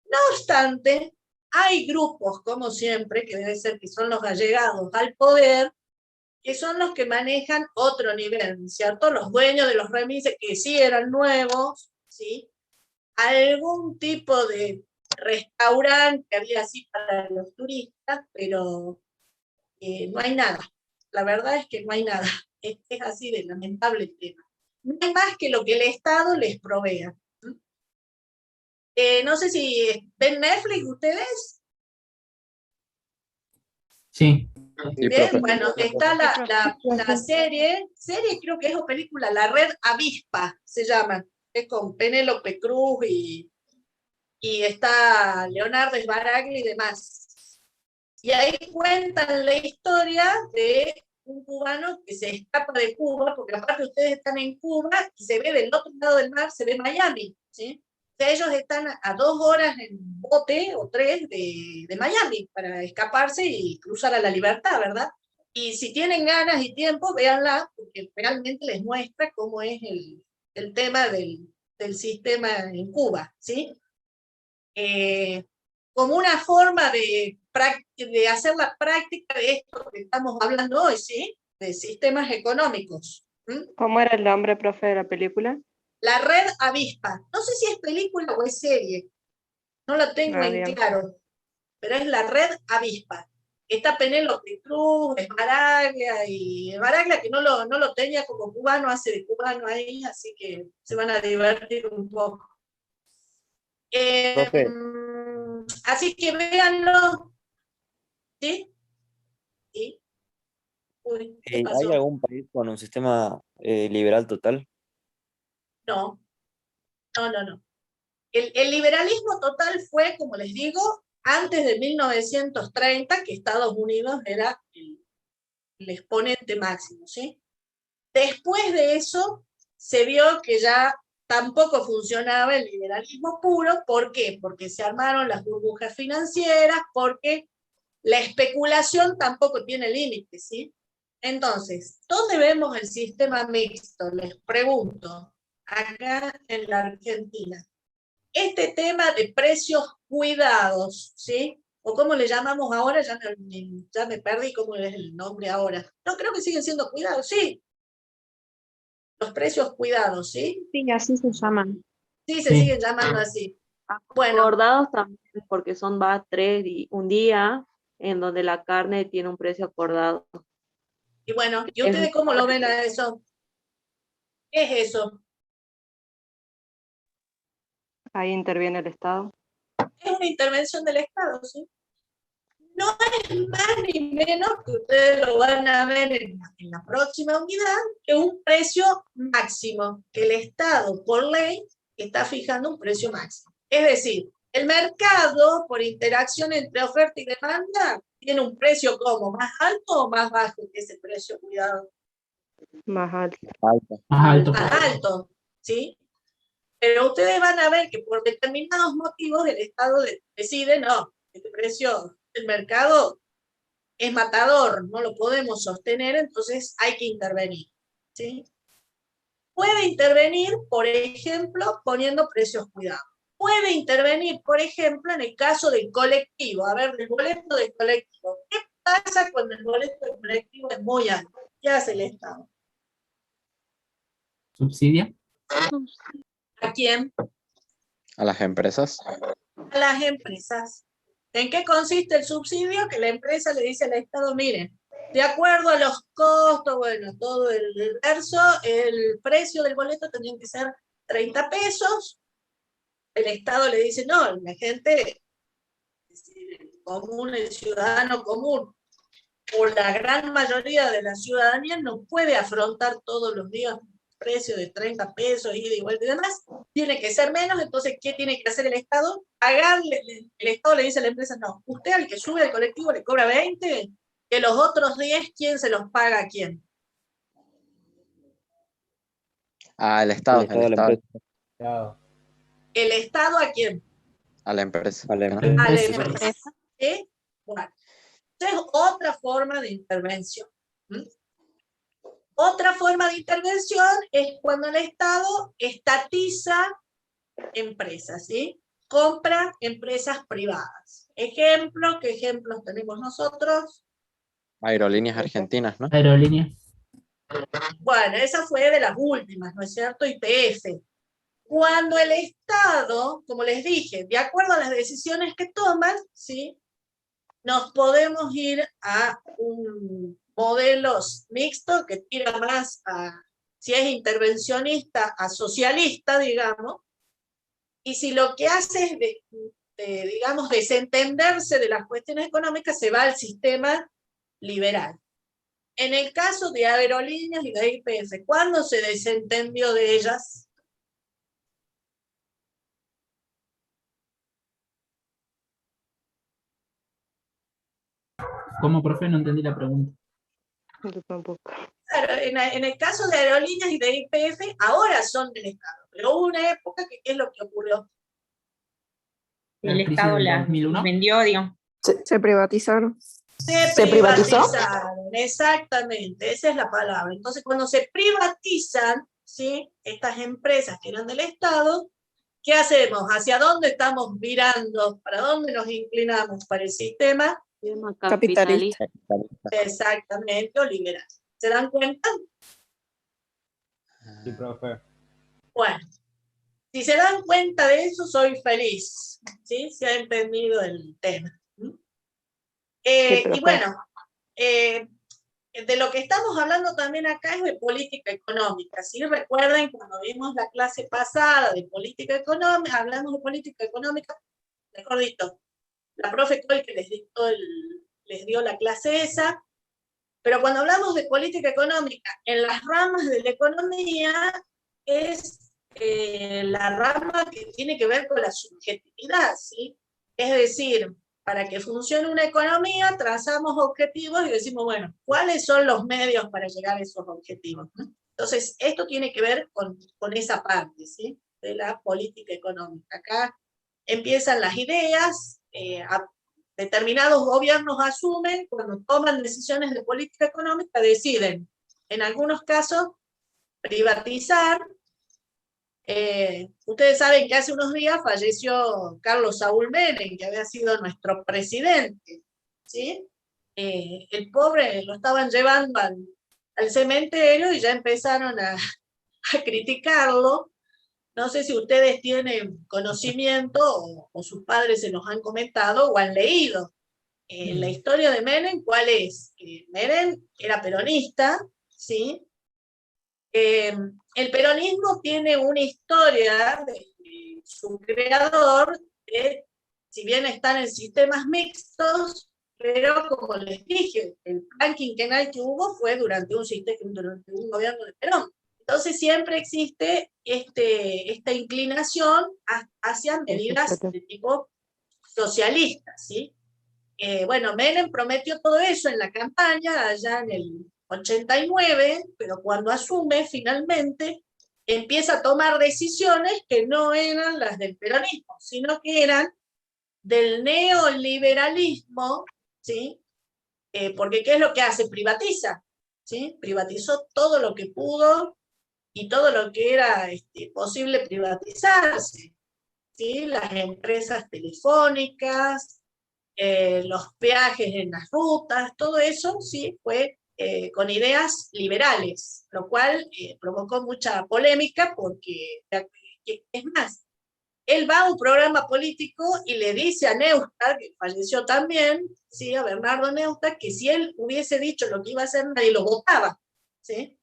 Speaker 1: No obstante, hay grupos, como siempre, que debe ser que son los allegados al poder, que son los que manejan otro nivel, ¿cierto? Los dueños de los remises, que sí eran nuevos, ¿sí? Algún tipo de restaurante que había así para los turistas, pero no hay nada. La verdad es que no hay nada. Es así de lamentable el tema. No hay más que lo que el Estado les provea. No sé si ven Netflix ustedes.
Speaker 5: Sí.
Speaker 4: Sí,
Speaker 1: Bien,
Speaker 4: profe.
Speaker 1: bueno, está la serie creo que es o película, La Red Avispa se llama, es con Penélope Cruz y está Leonardo Sbaraglia y demás. Y ahí cuentan la historia de un cubano que se escapa de Cuba, porque aparte ustedes están en Cuba y se ve del otro lado del mar, se ve Miami, ¿sí? O sea, ellos están a 2 horas en bote o 3 de Miami para escaparse y cruzar a la libertad, ¿verdad? Y si tienen ganas y tiempo, véanla, porque realmente les muestra cómo es el tema del sistema en Cuba, ¿sí? Como una forma de hacer la práctica de esto que estamos hablando hoy, ¿sí? De sistemas económicos.
Speaker 6: ¿Cómo era el nombre, profe, de la película?
Speaker 1: La Red Avispa. No sé si es película o es serie, no lo tengo en
Speaker 6: Bien.
Speaker 1: claro, pero es La Red Avispa. Está Penélope Cruz, Esbaraglia que no lo tenía como cubano, hace de cubano ahí, así que se van a divertir un poco.
Speaker 2: Profe,
Speaker 1: Así que véanlo. ¿Sí? ¿Sí? Uy, ¿qué
Speaker 2: ¿hay
Speaker 1: pasó?
Speaker 2: algún país con un sistema liberal total?
Speaker 1: No, no. El liberalismo total fue, como les digo, antes de 1930, que Estados Unidos era el exponente máximo, ¿sí? Después de eso, se vio que ya tampoco funcionaba el liberalismo puro. ¿Por qué? Porque se armaron las burbujas financieras, porque la especulación tampoco tiene límites, ¿sí? Entonces, ¿dónde vemos el sistema mixto? Les pregunto, acá en la Argentina. Este tema de precios cuidados, ¿sí? O cómo le llamamos ahora, ya me perdí cómo es el nombre ahora. No, creo que siguen siendo cuidados, sí. Los precios cuidados, ¿sí?
Speaker 6: Sí, así se llaman.
Speaker 1: Sí, se
Speaker 5: Sí.
Speaker 1: siguen llamando así. Bueno,
Speaker 7: Acordados también, porque son un día en donde la carne tiene un precio acordado.
Speaker 1: y bueno, ¿y
Speaker 7: Es
Speaker 1: ustedes cómo lo ven a eso? ¿Qué es eso?
Speaker 6: Ahí interviene el Estado.
Speaker 1: Es una intervención del Estado, ¿sí? No es más ni menos que ustedes lo van a ver en la próxima unidad, que un precio máximo que el Estado, por ley, está fijando un precio máximo. Es decir, el mercado, por interacción entre oferta y demanda, tiene un precio como más alto o más bajo que ese precio, cuidado.
Speaker 6: Más alto.
Speaker 3: Alto.
Speaker 5: Más alto.
Speaker 1: Más alto, ¿sí? Pero ustedes van a ver que por determinados motivos el Estado decide, no, el precio del mercado es matador, no lo podemos sostener, entonces hay que intervenir, ¿sí? Puede intervenir, por ejemplo, poniendo precios cuidados. Puede intervenir, por ejemplo, en el caso del colectivo, a ver, del boleto del colectivo. ¿Qué pasa cuando el boleto del colectivo es muy alto? ¿Qué hace el Estado?
Speaker 5: ¿Subsidia?
Speaker 1: ¿A quién?
Speaker 3: A las empresas.
Speaker 1: A las empresas. ¿En qué consiste el subsidio? Que la empresa le dice al Estado, miren, de acuerdo a los costos, bueno, todo el verso, el precio del boleto tendría que ser 30 pesos. El Estado le dice, no, la gente, el común, el ciudadano común, o la gran mayoría de la ciudadanía no puede afrontar todos los días un precio de 30 pesos, ida y vuelta y demás, tiene que ser menos. Entonces, ¿qué tiene que hacer el Estado? Pagarle, el Estado le dice a la empresa, no, usted al que sube al colectivo le cobra 20, que los otros 10, ¿quién se los paga a quién?
Speaker 3: Al Estado,
Speaker 2: El Estado,
Speaker 3: al
Speaker 2: la
Speaker 3: Estado,
Speaker 2: empresa.
Speaker 1: ¿El Estado a quién?
Speaker 3: a la empresa.
Speaker 2: A la
Speaker 3: ¿no?
Speaker 2: empresa.
Speaker 1: A la
Speaker 5: Empresa.
Speaker 1: empresa. ¿Sí? Bueno, esa es otra forma de intervención. ¿Mm? Otra forma de intervención es cuando el Estado estatiza empresas, ¿sí? Compra empresas privadas. Ejemplo, ¿qué ejemplos tenemos nosotros?
Speaker 3: Aerolíneas argentinas, ¿no?
Speaker 5: Aerolínea.
Speaker 1: Bueno, esa fue de las últimas, ¿no es cierto? YPF. Cuando el Estado, como les dije, de acuerdo a las decisiones que toman, ¿sí? Nos podemos ir a un modelo mixto que tira más a, si es intervencionista, a socialista, digamos, y si lo que hace es, digamos, desentenderse de las cuestiones económicas, se va al sistema liberal. En el caso de aerolíneas y de YPF, ¿cuándo se desentendió de ellas?
Speaker 5: ¿Cómo, profe? No entendí la pregunta.
Speaker 6: Yo tampoco.
Speaker 1: Claro, en el caso de aerolíneas y de YPF, ahora son del Estado, pero hubo una época que, ¿qué es lo que ocurrió?
Speaker 5: La
Speaker 8: El
Speaker 5: crisis
Speaker 8: Estado
Speaker 5: del
Speaker 8: las
Speaker 5: 2001.
Speaker 8: vendió, digamos.
Speaker 6: Se privatizaron.
Speaker 1: Se
Speaker 6: privatizó?
Speaker 1: privatizaron, exactamente, esa es la palabra. Entonces, cuando se privatizan, ¿sí? Estas empresas que eran del Estado, ¿qué hacemos? ¿Hacia dónde estamos mirando? ¿Para dónde nos inclinamos? ¿Para el sistema?
Speaker 6: Capitalista.
Speaker 1: Exactamente, o liberal. ¿Se dan cuenta?
Speaker 2: Sí, profe.
Speaker 1: Bueno, si se dan cuenta de eso, soy feliz, ¿sí? Se ha entendido el tema. Y bueno, de lo que estamos hablando también acá es de política económica, ¿sí? Recuerden cuando vimos la clase pasada de política económica, hablamos de política económica, mejor dicho, la profe Col que les dio la clase esa, pero cuando hablamos de política económica, en las ramas de la economía es la rama que tiene que ver con la subjetividad, ¿sí? Es decir, para que funcione una economía, trazamos objetivos y decimos, bueno, ¿cuáles son los medios para llegar a esos objetivos? Entonces, esto tiene que ver con esa parte, ¿sí? De la política económica. Acá empiezan las ideas, determinados gobiernos asumen, cuando toman decisiones de política económica, deciden, en algunos casos, privatizar. Ustedes saben que hace unos días falleció Carlos Saúl Menem, que había sido nuestro presidente, ¿sí? El pobre lo estaban llevando al cementerio y ya empezaron a criticarlo. No sé si ustedes tienen conocimiento o sus padres se los han comentado o han leído. La historia de Menem, ¿cuál es? Menem era peronista, ¿sí? El peronismo tiene una historia de su creador, que si bien están en sistemas mixtos, pero como les dije, el plan quinquenal que hubo fue durante un gobierno de Perón. Entonces siempre existe esta inclinación hacia medidas de tipo socialista, ¿sí? Bueno, Menem prometió todo eso en la campaña allá en el 89, pero cuando asume finalmente empieza a tomar decisiones que no eran las del peronismo, sino que eran del neoliberalismo, ¿sí? Porque ¿qué es lo que hace? Privatiza, ¿sí? Privatizó todo lo que pudo y todo lo que era posible privatizarse, ¿sí? Las empresas telefónicas, los peajes en las rutas, todo eso sí fue con ideas liberales, lo cual provocó mucha polémica porque, es más, él va a un programa político y le dice a Neustadt, que falleció también, ¿sí? A Bernardo Neustadt, que si él hubiese dicho lo que iba a hacer, nadie lo votaba, ¿sí?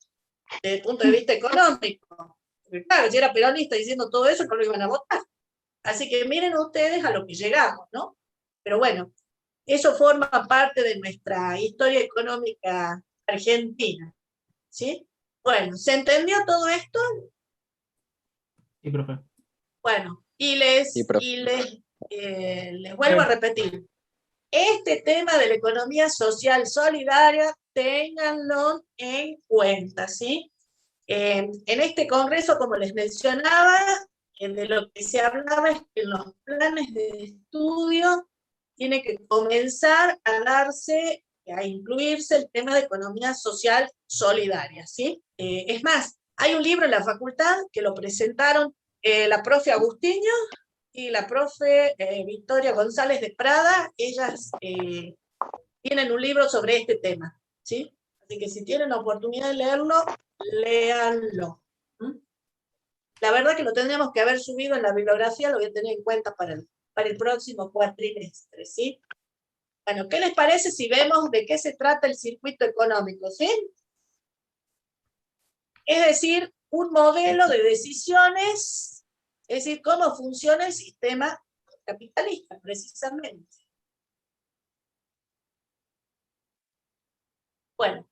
Speaker 1: Desde el punto de vista económico. Porque claro, si era peronista diciendo todo eso, no lo iban a votar. Así que miren ustedes a lo que llegamos, ¿no? Pero bueno, eso forma parte de nuestra historia económica argentina, ¿sí? Bueno, ¿se entendió todo esto?
Speaker 5: Sí, profe.
Speaker 1: Bueno,
Speaker 3: Sí, profe.
Speaker 1: les vuelvo a repetir. Este tema de la economía social solidaria, ténganlo en cuenta, ¿sí? En este congreso, como les mencionaba, de lo que se hablaba es que en los planes de estudio tiene que comenzar a darse, a incluirse el tema de economía social solidaria, ¿sí? Es más, hay un libro en la facultad que lo presentaron la profe Agustinho y la profe Victoria González de Prada. Ellas tienen un libro sobre este tema, ¿sí? Así que si tienen la oportunidad de leerlo, léanlo. La verdad que lo tendríamos que haber subido en la bibliografía, lo voy a tener en cuenta para el próximo cuatrimestre, ¿sí? Bueno, ¿qué les parece si vemos de qué se trata el circuito económico, ¿sí? Es decir, un modelo de decisiones, es decir, cómo funciona el sistema capitalista, precisamente. Bueno,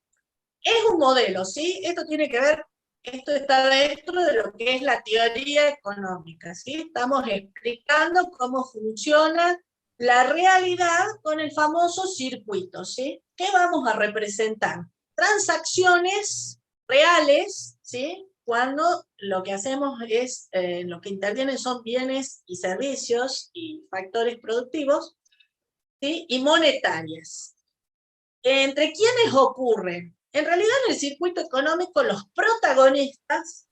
Speaker 1: es un modelo, ¿sí? Esto tiene que ver, esto está dentro de lo que es la teoría económica, ¿sí? Estamos explicando cómo funciona la realidad con el famoso circuito, ¿sí? ¿Qué vamos a representar? Transacciones reales, ¿sí? Cuando lo que hacemos es, lo que intervienen son bienes y servicios y factores productivos, ¿sí? Y monetarias. ¿Entre quiénes ocurren? En realidad en el circuito económico los protagonistas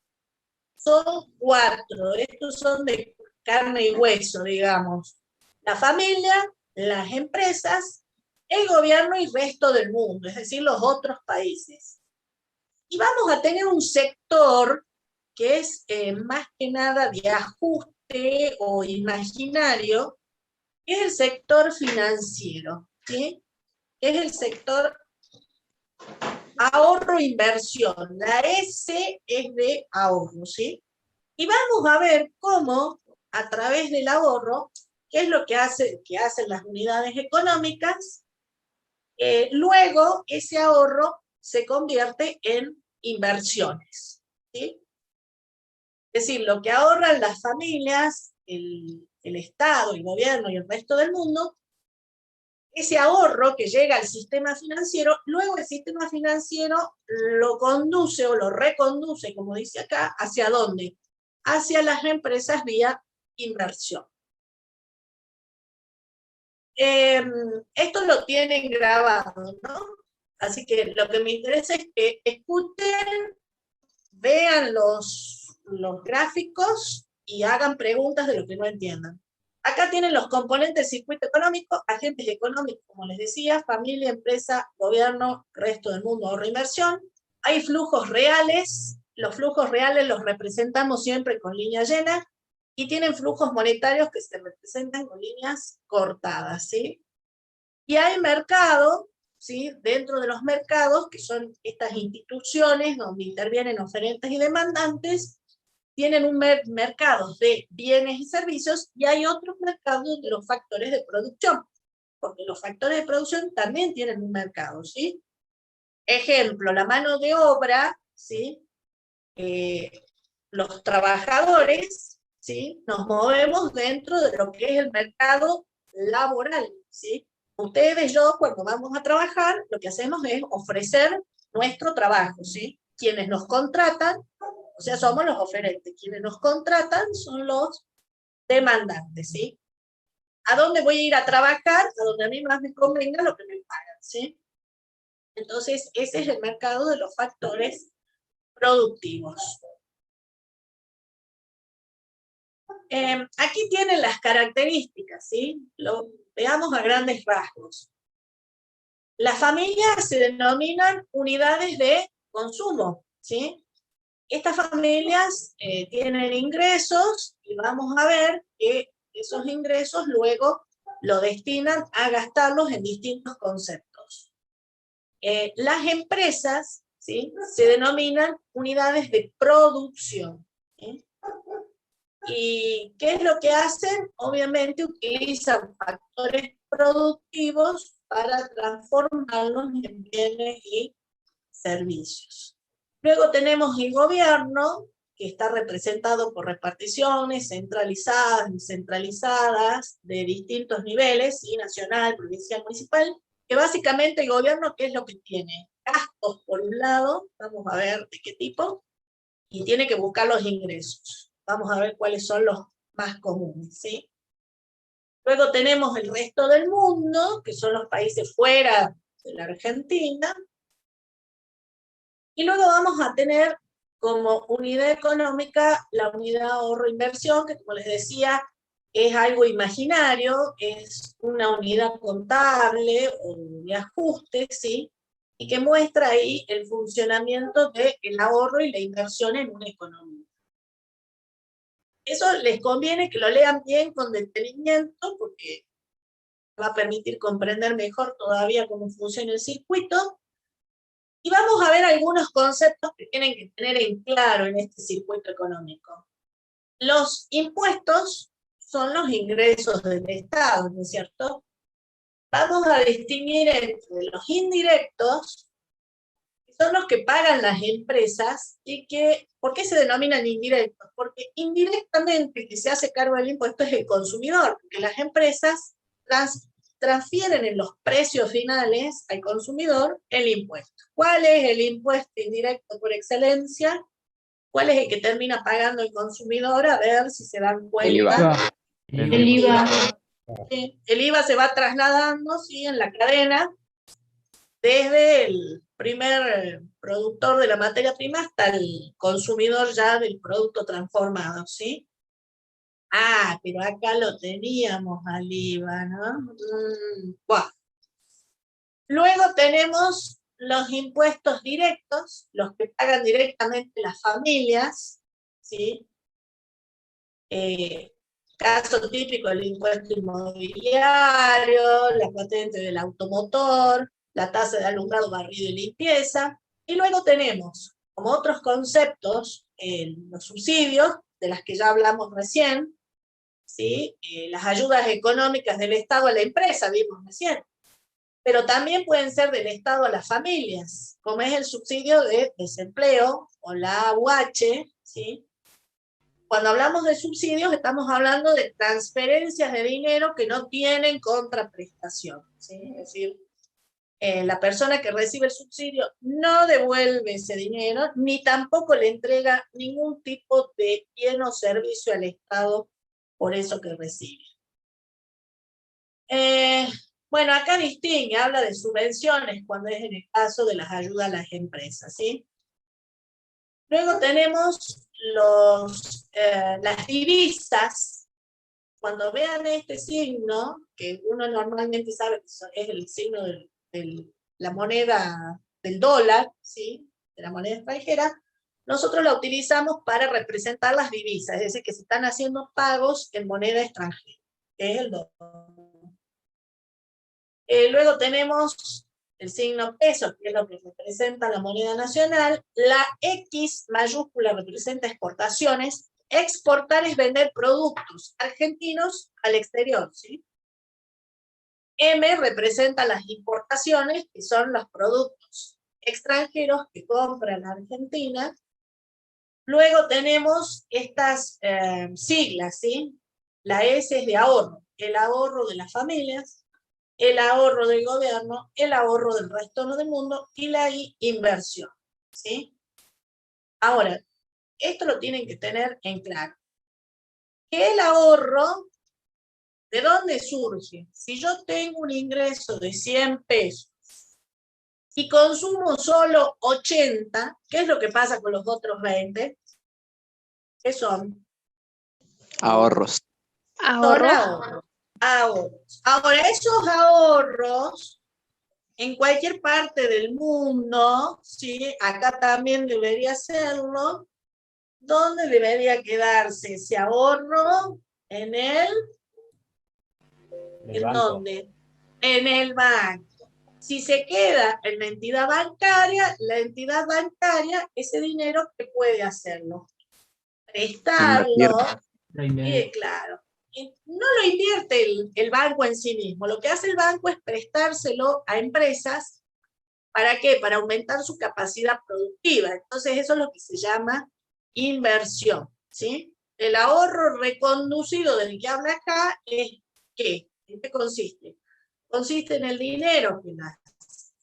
Speaker 1: son 4, estos son de carne y hueso, digamos. La familia, las empresas, el gobierno y el resto del mundo, es decir, los otros países. Y vamos a tener un sector que es más que nada de ajuste o imaginario, que es el sector financiero, ¿sí? Es el sector ahorro-inversión. La S es de ahorro, ¿sí? Y vamos a ver cómo, a través del ahorro, qué es lo que hacen las unidades económicas, luego ese ahorro se convierte en inversiones, ¿sí? Es decir, lo que ahorran las familias, el Estado, el gobierno y el resto del mundo, ese ahorro que llega al sistema financiero, luego el sistema financiero lo conduce o lo reconduce, como dice acá, ¿hacia dónde? Hacia las empresas vía inversión. Esto lo tienen grabado, ¿no? Así que lo que me interesa es que escuchen, vean los gráficos y hagan preguntas de lo que no entiendan. Acá tienen los componentes del circuito económico, agentes económicos, como les decía, familia, empresa, gobierno, resto del mundo, ahorro e inversión. Hay flujos reales, los flujos reales los representamos siempre con línea llena, y tienen flujos monetarios que se representan con líneas cortadas, ¿sí? Y hay mercado, ¿sí? Dentro de los mercados, que son estas instituciones donde intervienen oferentes y demandantes, tienen un mercado de bienes y servicios, y hay otros mercados de los factores de producción, porque los factores de producción también tienen un mercado, ¿sí? Ejemplo, la mano de obra, ¿sí? los trabajadores, ¿sí? Nos movemos dentro de lo que es el mercado laboral, ¿sí? Ustedes y yo, cuando vamos a trabajar, lo que hacemos es ofrecer nuestro trabajo, ¿sí? Quienes nos contratan, o sea, somos los oferentes. Quienes nos contratan son los demandantes, ¿sí? ¿A dónde voy a ir a trabajar? A donde a mí más me convenga lo que me pagan, ¿sí? Entonces, ese es el mercado de los factores productivos. Aquí tienen las características, ¿sí? Lo veamos a grandes rasgos. Las familias se denominan unidades de consumo, ¿sí? Estas familias tienen ingresos y vamos a ver que esos ingresos luego lo destinan a gastarlos en distintos conceptos. Las empresas, ¿sí? Se denominan unidades de producción, ¿sí? ¿Y qué es lo que hacen? Obviamente utilizan factores productivos para transformarlos en bienes y servicios. Luego tenemos el gobierno, que está representado por reparticiones centralizadas y descentralizadas de distintos niveles, ¿sí? Nacional, provincial, municipal, que básicamente el gobierno, ¿qué es lo que tiene? Gastos por un lado, vamos a ver de qué tipo, y tiene que buscar los ingresos. Vamos a ver cuáles son los más comunes, ¿sí? Luego tenemos el resto del mundo, que son los países fuera de la Argentina. Y luego vamos a tener como unidad económica la unidad ahorro-inversión, que como les decía, es algo imaginario, es una unidad contable o de ajuste, ¿sí? Y que muestra ahí el funcionamiento del ahorro y la inversión en una economía. Eso les conviene que lo lean bien con detenimiento, porque va a permitir comprender mejor todavía cómo funciona el circuito. Y vamos a ver algunos conceptos que tienen que tener en claro en este circuito económico. Los impuestos son los ingresos del Estado, ¿no es cierto? Vamos a distinguir entre los indirectos, que son los que pagan las empresas, y que, ¿por qué se denominan indirectos? Porque indirectamente el que se hace cargo del impuesto es el consumidor, porque las empresas transfieren en los precios finales al consumidor el impuesto. ¿Cuál es el impuesto indirecto por excelencia? ¿Cuál es el que termina pagando el consumidor? A ver si se dan cuenta.
Speaker 3: El IVA.
Speaker 5: El IVA.
Speaker 1: Sí, el IVA se va trasladando, ¿sí? En la cadena, desde el primer productor de la materia prima hasta el consumidor ya del producto transformado, ¿sí? Ah, pero acá lo teníamos al IVA, ¿no? Bueno. Luego tenemos los impuestos directos, los que pagan directamente las familias, ¿sí? Caso típico, el impuesto inmobiliario, la patente del automotor, la tasa de alumbrado, barrido y limpieza. Y luego tenemos, como otros conceptos, los subsidios, de las que ya hablamos recién, ¿sí? Las ayudas económicas del Estado a la empresa, vimos recién. Pero también pueden ser del Estado a las familias, como es el subsidio de desempleo o la AUH, ¿sí? Cuando hablamos de subsidios, estamos hablando de transferencias de dinero que no tienen contraprestación, ¿sí? Es decir, la persona que recibe el subsidio no devuelve ese dinero, ni tampoco le entrega ningún tipo de bien o servicio al Estado por eso que recibe. Bueno, acá distingue, habla de subvenciones cuando es en el caso de las ayudas a las empresas, ¿sí? Luego tenemos las divisas. Cuando vean este signo, que uno normalmente sabe que es el signo de la moneda del dólar, ¿sí? De la moneda extranjera, nosotros la utilizamos para representar las divisas, es decir, que se están haciendo pagos en moneda extranjera, que es el dólar. Luego tenemos el signo peso, que es lo que representa la moneda nacional. La X mayúscula representa exportaciones. Exportar es vender productos argentinos al exterior, ¿sí? M representa las importaciones, que son los productos extranjeros que compra la Argentina. Luego tenemos estas siglas, ¿sí? La S es de ahorro, el ahorro de las familias, el ahorro del gobierno, el ahorro del resto del mundo y la I, inversión, ¿sí? Ahora, esto lo tienen que tener en claro. Que el ahorro, ¿de dónde surge? Si yo tengo un ingreso de 100 pesos y consumo solo 80, ¿qué es lo que pasa con los otros 20? ¿Qué son?
Speaker 3: Ahorros.
Speaker 1: Son
Speaker 6: Ahorros.
Speaker 1: ahorros. Ahorros. Ahora, esos ahorros, en cualquier parte del mundo, ¿sí? Acá también debería serlo, ¿dónde debería quedarse ese ahorro? En el... ¿En dónde? En el banco. Si se queda en la entidad bancaria, ese dinero, ¿qué puede hacerlo? Prestarlo. Claro. No lo invierte el banco en sí mismo. Lo que hace el banco es prestárselo a empresas. ¿Para qué? Para aumentar su capacidad productiva. Entonces eso es lo que se llama inversión, ¿sí? El ahorro reconducido del que habla acá es ¿qué? ¿En qué consiste? Consiste en el dinero que las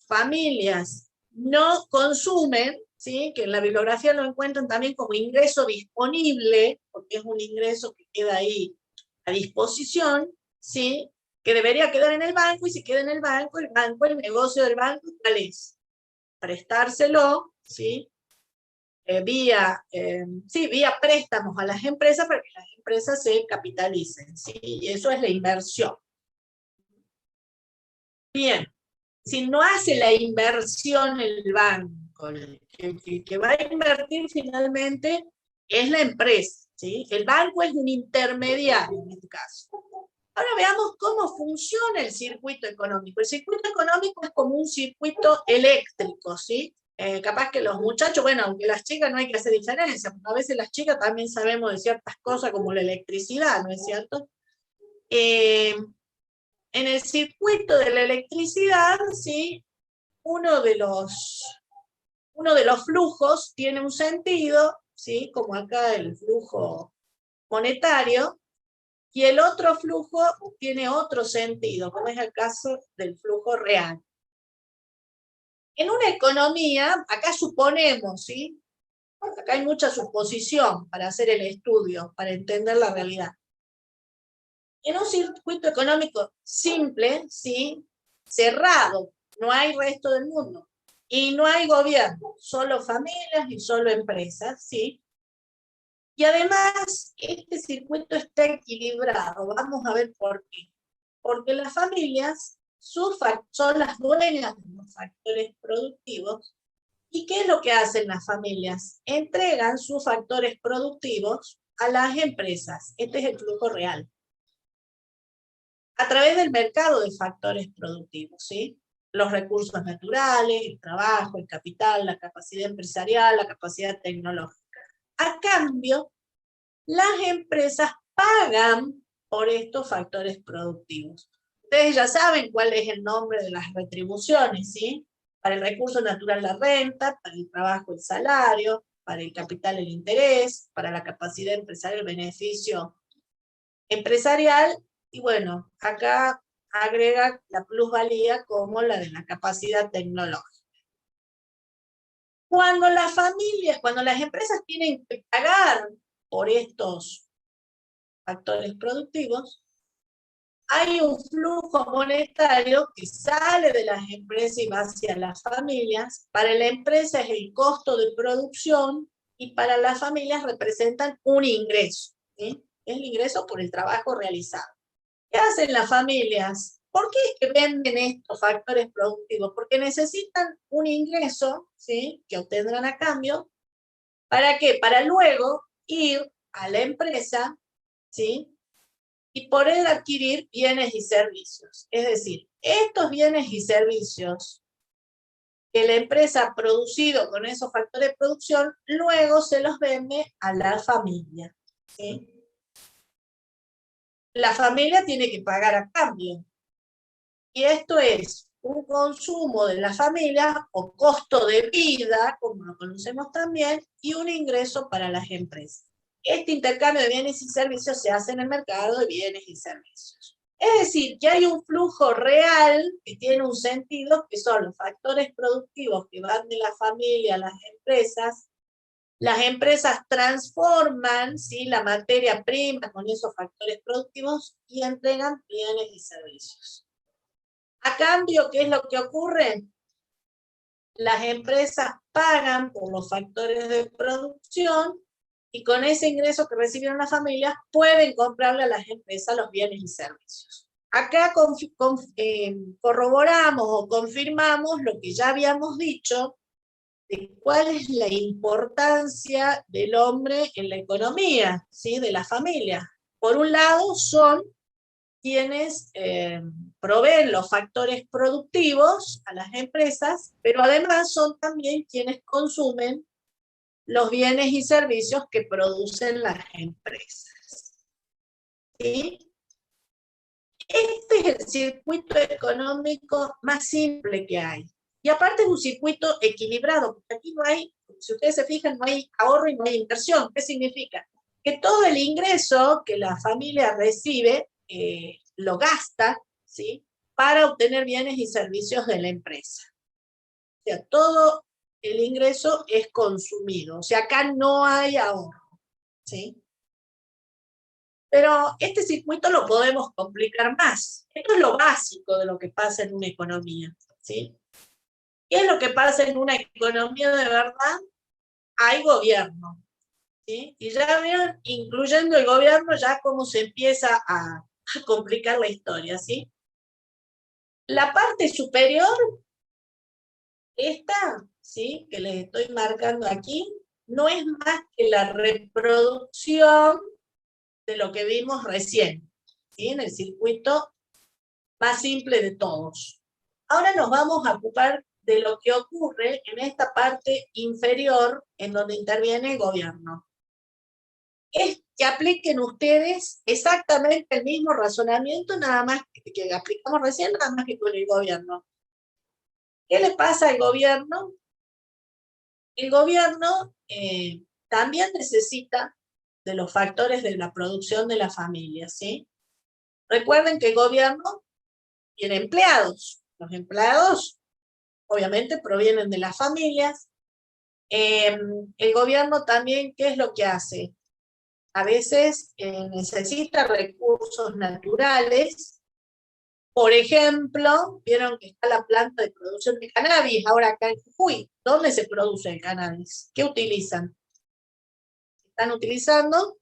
Speaker 1: familias no consumen, ¿sí? Que en la bibliografía lo encuentran también como ingreso disponible, porque es un ingreso que queda ahí a disposición, ¿sí? Que debería quedar en el banco, y si queda en el banco, el negocio del banco, ¿cuál es? Prestárselo, ¿sí? Vía préstamos a las empresas para que las empresas se capitalicen, ¿sí? Y eso es la inversión. Bien, si no hace la inversión el banco, que va a invertir finalmente es la empresa, ¿sí? El banco es un intermediario en este caso. Ahora veamos cómo funciona el circuito económico. El circuito económico es como un circuito eléctrico, ¿sí? Capaz que los muchachos, bueno, aunque las chicas no hay que hacer diferencia, porque a veces las chicas también sabemos de ciertas cosas como la electricidad, ¿no es cierto? En el circuito de la electricidad, ¿sí? Uno de los flujos tiene un sentido, ¿sí? Como acá el flujo monetario, y el otro flujo tiene otro sentido, como es el caso del flujo real. En una economía, acá suponemos, ¿sí? Acá hay mucha suposición para hacer el estudio, para entender la realidad. En un circuito económico simple, ¿sí? Cerrado, no hay resto del mundo, y no hay gobierno, solo familias y solo empresas, ¿sí? Y además, este circuito está equilibrado. Vamos a ver por qué. Porque las familias son las dueñas de los factores productivos. ¿Y qué es lo que hacen las familias? Entregan sus factores productivos a las empresas. Este es el flujo real. A través del mercado de factores productivos, ¿sí? Los recursos naturales, el trabajo, el capital, la capacidad empresarial, la capacidad tecnológica. A cambio, las empresas pagan por estos factores productivos. Ustedes ya saben cuál es el nombre de las retribuciones, ¿sí? Para el recurso natural la renta, para el trabajo el salario, para el capital el interés, para la capacidad empresarial el beneficio empresarial, y bueno, acá agrega la plusvalía como la de la capacidad tecnológica. Cuando las empresas tienen que pagar por estos factores productivos, hay un flujo monetario que sale de las empresas y va hacia las familias. Para la empresa es el costo de producción y para las familias representan un ingreso, ¿sí? Es el ingreso por el trabajo realizado. ¿Qué hacen las familias? ¿Por qué es que venden estos factores productivos? Porque necesitan un ingreso, ¿sí? Que obtendrán a cambio. ¿Para qué? Para luego ir a la empresa, ¿sí? Y poder adquirir bienes y servicios. Es decir, estos bienes y servicios que la empresa ha producido con esos factores de producción, luego se los vende a la familia, ¿sí? La familia tiene que pagar a cambio. Y esto es un consumo de la familia o costo de vida, como lo conocemos también, y un ingreso para las empresas. Este intercambio de bienes y servicios se hace en el mercado de bienes y servicios. Es decir, que hay un flujo real que tiene un sentido, que son los factores productivos que van de la familia a las empresas. Las empresas transforman, ¿sí?, la materia prima con esos factores productivos y entregan bienes y servicios. A cambio, ¿qué es lo que ocurre? Las empresas pagan por los factores de producción y con ese ingreso que recibieron las familias pueden comprarle a las empresas los bienes y servicios. Acá corroboramos o confirmamos lo que ya habíamos dicho, de cuál es la importancia del hombre en la economía, ¿sí?, de la familia. Por un lado, son quienes proveen los factores productivos a las empresas, pero además son también quienes consumen los bienes y servicios que producen las empresas. ¿Sí? Este es el circuito económico más simple que hay. Y aparte es un circuito equilibrado, porque aquí no hay, si ustedes se fijan, no hay ahorro y no hay inversión. ¿Qué significa? Que todo el ingreso que la familia recibe lo gasta, ¿sí?, para obtener bienes y servicios de la empresa. O sea, todo el ingreso es consumido. O sea, acá no hay ahorro, ¿sí? Pero este circuito lo podemos complicar más. Esto es lo básico de lo que pasa en una economía, ¿sí? ¿Qué es lo que pasa en una economía de verdad? Hay gobierno, ¿sí? Y ya vieron, incluyendo el gobierno, ya cómo se empieza a complicar la historia, ¿sí? La parte superior, esta, ¿sí?, que les estoy marcando aquí, no es más que la reproducción de lo que vimos recién, ¿sí?, en el circuito más simple de todos. Ahora nos vamos a ocupar de lo que ocurre en esta parte inferior, en donde interviene el gobierno. Es que apliquen ustedes exactamente el mismo razonamiento, nada más que aplicamos recién, nada más que con el gobierno. ¿Qué le pasa al gobierno? El gobierno también necesita de los factores de la producción de la familia, ¿sí? Recuerden que el gobierno tiene empleados. Los empleados, obviamente, provienen de las familias. El gobierno también, ¿qué es lo que hace? A veces necesita recursos naturales. Por ejemplo, vieron que está la planta de producción de cannabis ahora acá en Jujuy. ¿Dónde se produce el cannabis? ¿Qué utilizan? Están utilizando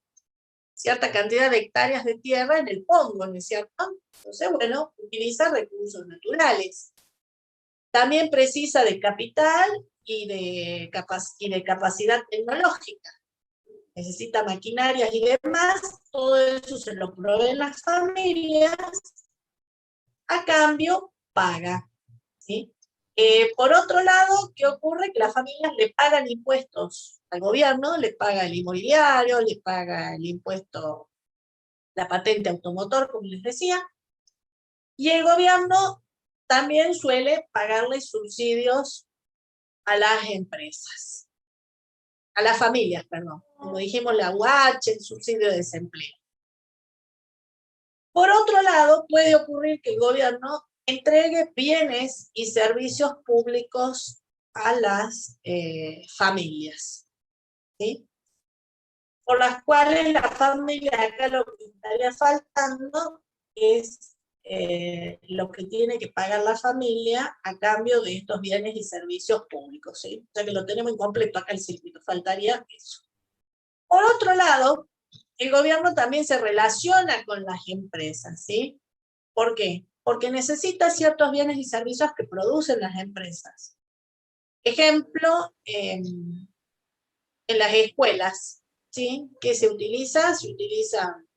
Speaker 1: cierta cantidad de hectáreas de tierra en el Pongo, ¿no es cierto? Entonces, bueno, utiliza recursos naturales. También precisa de capital y de capacidad tecnológica. Necesita maquinarias y demás, todo eso se lo proveen las familias, a cambio paga, ¿sí? Por otro lado, ¿qué ocurre? Que las familias le pagan impuestos al gobierno, le paga el inmobiliario, le paga el impuesto, la patente automotor, como les decía, y el gobierno también suele pagarle subsidios a las empresas, a las familias, perdón, como dijimos, la UH, el subsidio de desempleo. Por otro lado, puede ocurrir que el gobierno entregue bienes y servicios públicos a las familias, ¿sí?, por las cuales la familia, acá lo que estaría faltando es lo que tiene que pagar la familia a cambio de estos bienes y servicios públicos, ¿sí? O sea que lo tenemos incompleto acá el circuito, faltaría eso. Por otro lado, el gobierno también se relaciona con las empresas, ¿sí? ¿Por qué? Porque necesita ciertos bienes y servicios que producen las empresas. Ejemplo, en las escuelas, ¿sí? ¿Qué se utiliza? Se utilizan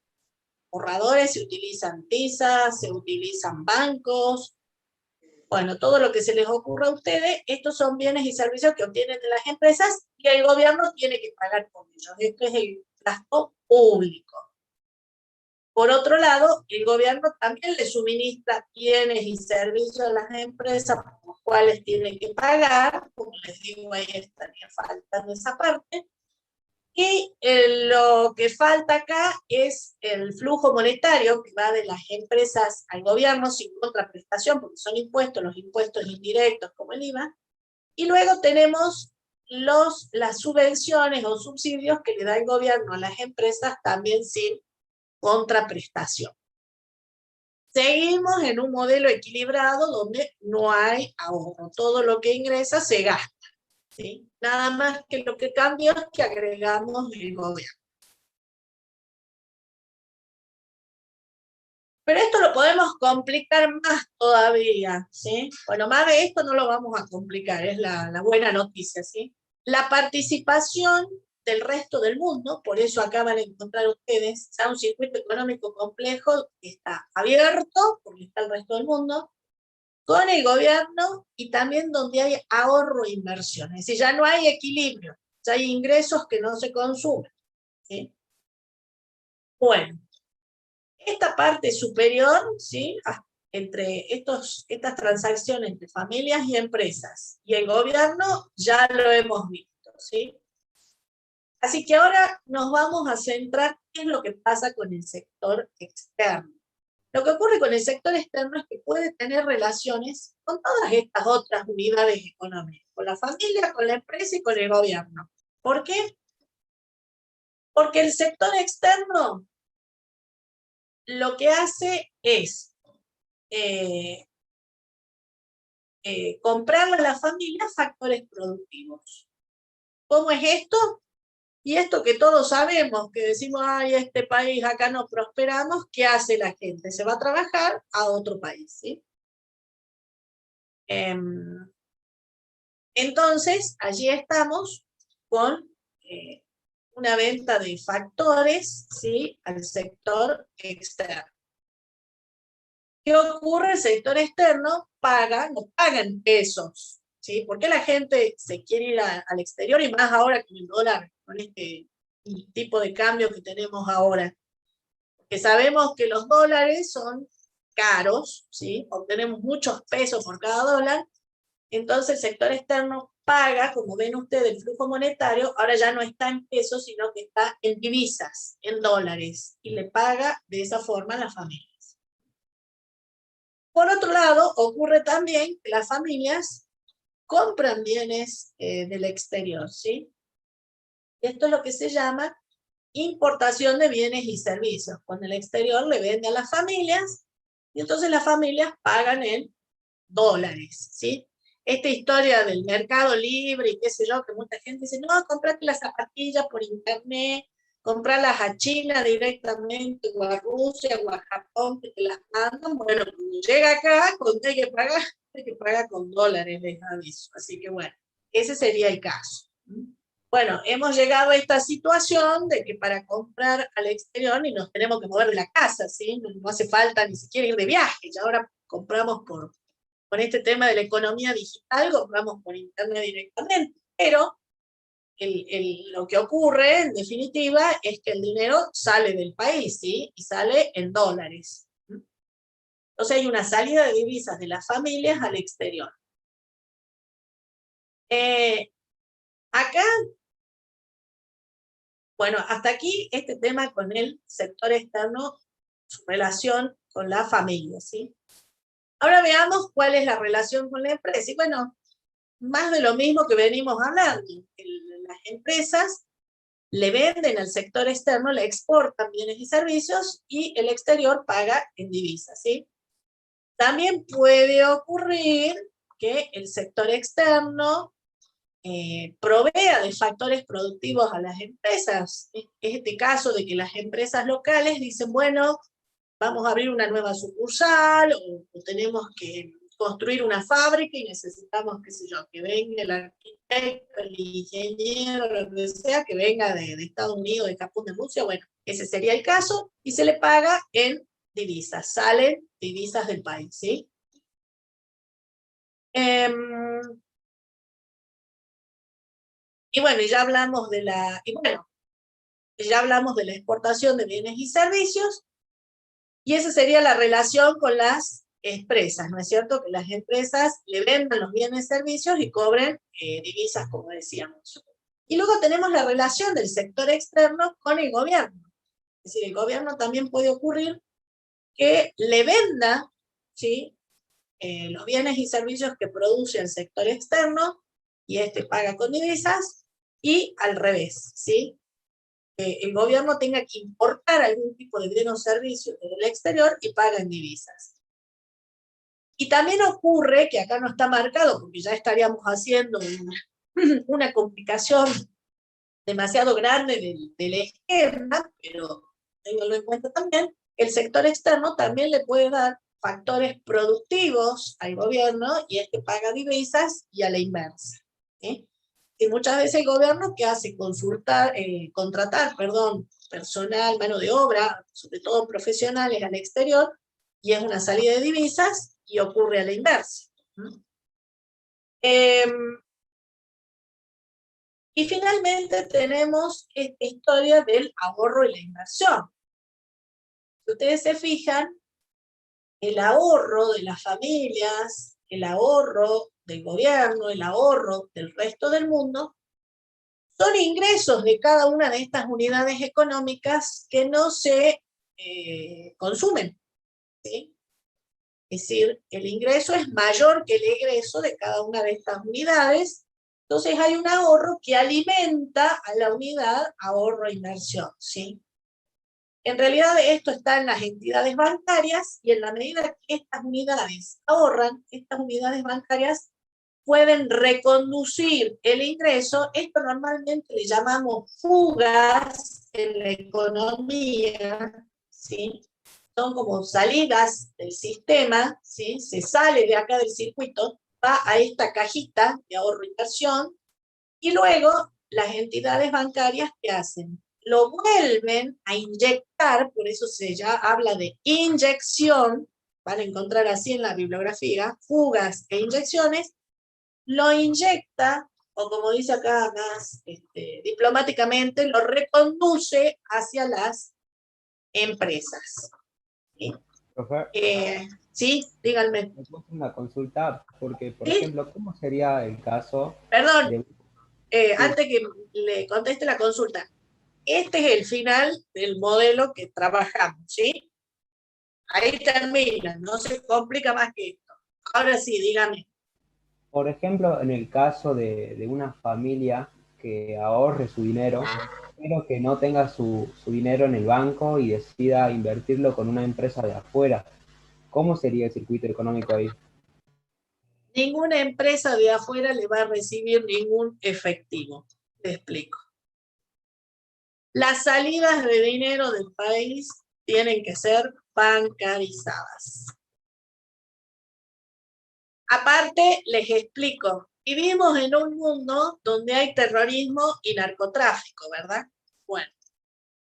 Speaker 1: borradores, se utilizan tizas, se utilizan bancos. Bueno, todo lo que se les ocurra a ustedes, estos son bienes y servicios que obtienen de las empresas y el gobierno tiene que pagar por ellos. Esto es el gasto público. Por otro lado, el gobierno también le suministra bienes y servicios a las empresas por los cuales tienen que pagar, como les digo, ahí estaría faltando esa parte. Y lo que falta acá es el flujo monetario que va de las empresas al gobierno sin contraprestación, porque son impuestos, los impuestos indirectos como el IVA. Y luego tenemos las subvenciones o subsidios que le da el gobierno a las empresas también sin contraprestación. Seguimos en un modelo equilibrado donde no hay ahorro. Todo lo que ingresa se gasta, ¿sí? Nada más que lo que cambia es que agregamos el gobierno. Pero esto lo podemos complicar más todavía, ¿sí? Bueno, más de esto no lo vamos a complicar, es la buena noticia, ¿sí? La participación del resto del mundo, por eso acaban de encontrar ustedes ya un circuito económico complejo que está abierto, porque está el resto del mundo, con el gobierno y también donde hay ahorro e inversión. Es decir, ya no hay equilibrio, ya hay ingresos que no se consumen, ¿sí? Bueno, esta parte superior, ¿sí? Entre estas transacciones entre familias y empresas y el gobierno ya lo hemos visto, ¿sí? Así que ahora nos vamos a centrar en qué es lo que pasa con el sector externo. Lo que ocurre con el sector externo es que puede tener relaciones con todas estas otras unidades económicas, con la familia, con la empresa y con el gobierno. ¿Por qué? Porque el sector externo lo que hace es comprarle a la familia factores productivos. ¿Cómo es esto? Y esto que todos sabemos, que decimos, ay, este país acá no prosperamos, ¿qué hace la gente? Se va a trabajar a otro país, ¿sí? Entonces, allí estamos con una venta de factores, ¿sí? Al sector externo. ¿Qué ocurre? El sector externo no paga en pesos, ¿sí? ¿Por qué la gente se quiere ir al exterior y más ahora con el dólar, con este tipo de cambio que tenemos ahora? Porque sabemos que los dólares son caros, ¿sí? Obtenemos muchos pesos por cada dólar, entonces el sector externo paga, como ven ustedes, el flujo monetario, ahora ya no está en pesos, sino que está en divisas, en dólares, y le paga de esa forma a las familias. Por otro lado, ocurre también que las familias compran bienes del exterior, ¿sí? Esto es lo que se llama importación de bienes y servicios. Cuando el exterior le vende a las familias, y entonces las familias pagan en dólares, ¿sí? Esta historia del mercado libre y qué sé yo, que mucha gente dice, no, comprate las zapatillas por internet, comprarlas a China directamente, o a Rusia, o a Japón, que te las mandan. Bueno, cuando llega acá, cuando hay que pagar con dólares, les aviso. Así que bueno, ese sería el caso. Bueno, hemos llegado a esta situación de que para comprar al exterior ni nos tenemos que mover de la casa, ¿sí? No hace falta ni siquiera ir de viaje, ya ahora compramos con este tema de la economía digital, compramos por internet directamente, pero lo que ocurre, en definitiva, es que el dinero sale del país, ¿sí? Y sale en dólares. Entonces hay una salida de divisas de las familias al exterior. Acá, bueno, hasta aquí este tema con el sector externo, su relación con la familia, ¿sí? Ahora veamos cuál es la relación con la empresa. Y bueno, más de lo mismo que venimos hablando. Las empresas le venden al sector externo, le exportan bienes y servicios y el exterior paga en divisas, ¿sí? También puede ocurrir que el sector externo provea de factores productivos a las empresas. Es este caso de que las empresas locales dicen, bueno, vamos a abrir una nueva sucursal o tenemos que construir una fábrica y necesitamos, qué sé yo, que venga el arquitecto, el ingeniero, lo que sea, que venga de Estados Unidos, de Japón, de Rusia. Bueno, ese sería el caso y se le paga en divisas, salen divisas del país, ¿sí? Y bueno, ya hablamos de la exportación de bienes y servicios. Y esa sería la relación con las empresas, ¿no es cierto? Que las empresas le vendan los bienes y servicios y cobren divisas, como decíamos. Y luego tenemos la relación del sector externo con el gobierno. Es decir, el gobierno también puede ocurrir que le venda, ¿sí?, los bienes y servicios que produce el sector externo, y este paga con divisas, y al revés, ¿sí? El gobierno tenga que importar algún tipo de bien o servicio del exterior y paga en divisas. Y también ocurre, que acá no está marcado, porque ya estaríamos haciendo una complicación demasiado grande del esquema, pero tenganlo en cuenta también, el sector externo también le puede dar factores productivos al gobierno, y este paga divisas, y a la inversa, ¿sí? Y muchas veces el gobierno que hace contratar personal, mano de obra, sobre todo profesionales al exterior, y es una salida de divisas, y ocurre a la inversa. Y finalmente tenemos esta historia del ahorro y la inversión. Si ustedes se fijan, el ahorro de las familias, el ahorro del gobierno, el ahorro del resto del mundo, son ingresos de cada una de estas unidades económicas que no se consumen, ¿sí? Es decir, el ingreso es mayor que el egreso de cada una de estas unidades, entonces hay un ahorro que alimenta a la unidad ahorro-inversión, ¿sí? En realidad esto está en las entidades bancarias, y en la medida que estas unidades ahorran, estas unidades bancarias pueden reconducir el ingreso. Esto normalmente le llamamos fugas en la economía, ¿sí? Son como salidas del sistema, ¿sí? Se sale de acá del circuito, va a esta cajita de ahorro-inversión, y luego las entidades bancarias, ¿qué hacen? Lo vuelven a inyectar, por eso se ya habla de inyección, van a encontrar así en la bibliografía, fugas e inyecciones, lo inyecta, o como dice acá más diplomáticamente, lo reconduce hacia las empresas. ¿Sí?
Speaker 8: Profe,
Speaker 1: Sí, díganme.
Speaker 8: me puse una consulta porque, por
Speaker 1: ¿Sí?
Speaker 8: ejemplo, ¿cómo sería el caso
Speaker 1: Perdón,
Speaker 8: de...
Speaker 1: antes que le conteste la consulta, este es el final del modelo que trabajamos, ¿sí? Ahí termina, no se complica más que esto. Ahora sí, dígame.
Speaker 8: Por ejemplo, en el caso de una familia que ahorre su dinero, pero que no tenga su dinero en el banco y decida invertirlo con una empresa de afuera, ¿cómo sería el circuito económico ahí?
Speaker 1: Ninguna empresa de afuera le va a recibir ningún efectivo. Te explico. Las salidas de dinero del país tienen que ser bancarizadas. Aparte, les explico, vivimos en un mundo donde hay terrorismo y narcotráfico, ¿verdad? Bueno,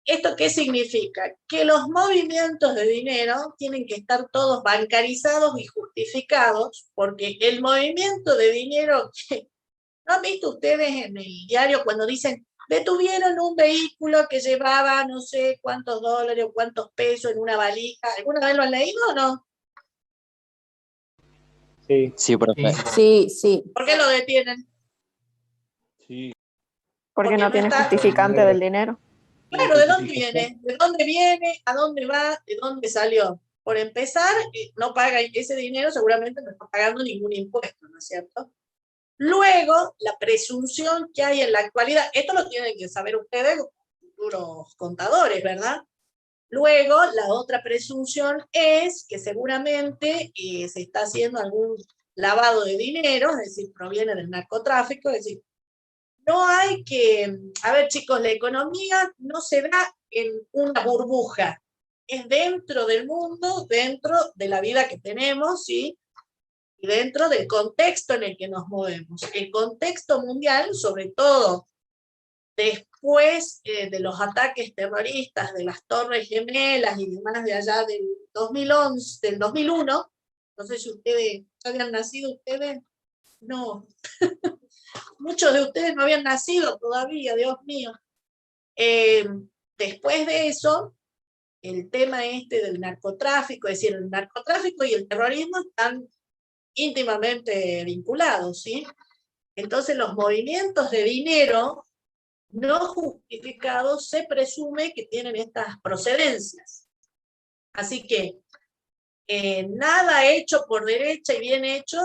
Speaker 1: ¿esto qué significa? Que los movimientos de dinero tienen que estar todos bancarizados y justificados, porque el movimiento de dinero, ¿no han visto ustedes en el diario cuando dicen detuvieron un vehículo que llevaba no sé cuántos dólares o cuántos pesos en una valija? ¿Alguna vez lo han leído o no?
Speaker 8: Sí.
Speaker 3: Sí, profe.
Speaker 9: Sí, sí,
Speaker 1: ¿Por qué lo detienen?
Speaker 2: Sí.
Speaker 7: Porque no tiene
Speaker 1: está...
Speaker 7: justificante del dinero.
Speaker 1: Claro, ¿de dónde viene? ¿De dónde viene? ¿A dónde va? ¿De dónde salió? Por empezar, no paga ese dinero, seguramente no está pagando ningún impuesto, ¿no es cierto? Luego, la presunción que hay en la actualidad, esto lo tienen que saber ustedes, futuros contadores, ¿verdad? Luego, la otra presunción es que seguramente se está haciendo algún lavado de dinero, es decir, proviene del narcotráfico, es decir, no hay que... A ver, chicos, la economía no se da en una burbuja, es dentro del mundo, dentro de la vida que tenemos, ¿sí? Y dentro del contexto en el que nos movemos. El contexto mundial, sobre todo después de los ataques terroristas de las Torres Gemelas y demás de allá del 2011, del 2001, no sé si ustedes habían nacido, ustedes, no, muchos de ustedes no habían nacido todavía, Dios mío. Después de eso, el tema este del narcotráfico, es decir, el narcotráfico y el terrorismo están íntimamente vinculados, ¿sí? Entonces los movimientos de dinero no justificados se presume que tienen estas procedencias. Así que nada hecho por derecha y bien hecho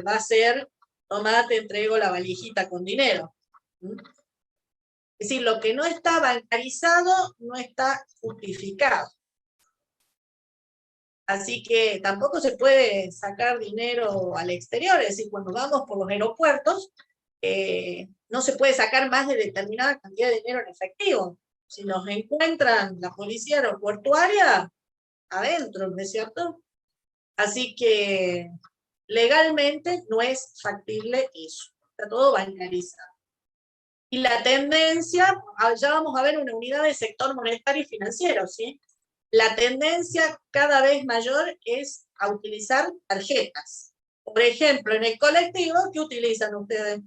Speaker 1: va a ser, toma, te entrego la valijita con dinero. ¿Mm? Es decir, lo que no está bancarizado no está justificado. Así que tampoco se puede sacar dinero al exterior, es decir, cuando vamos por los aeropuertos, no se puede sacar más de determinada cantidad de dinero en efectivo. Si nos encuentran la policía aeroportuaria, adentro, ¿no es cierto? Así que legalmente no es factible eso, está todo bancarizado. Y la tendencia, ya vamos a ver una unidad de sector monetario y financiero, ¿sí? La tendencia cada vez mayor es a utilizar tarjetas. Por ejemplo, en el colectivo, ¿qué utilizan ustedes?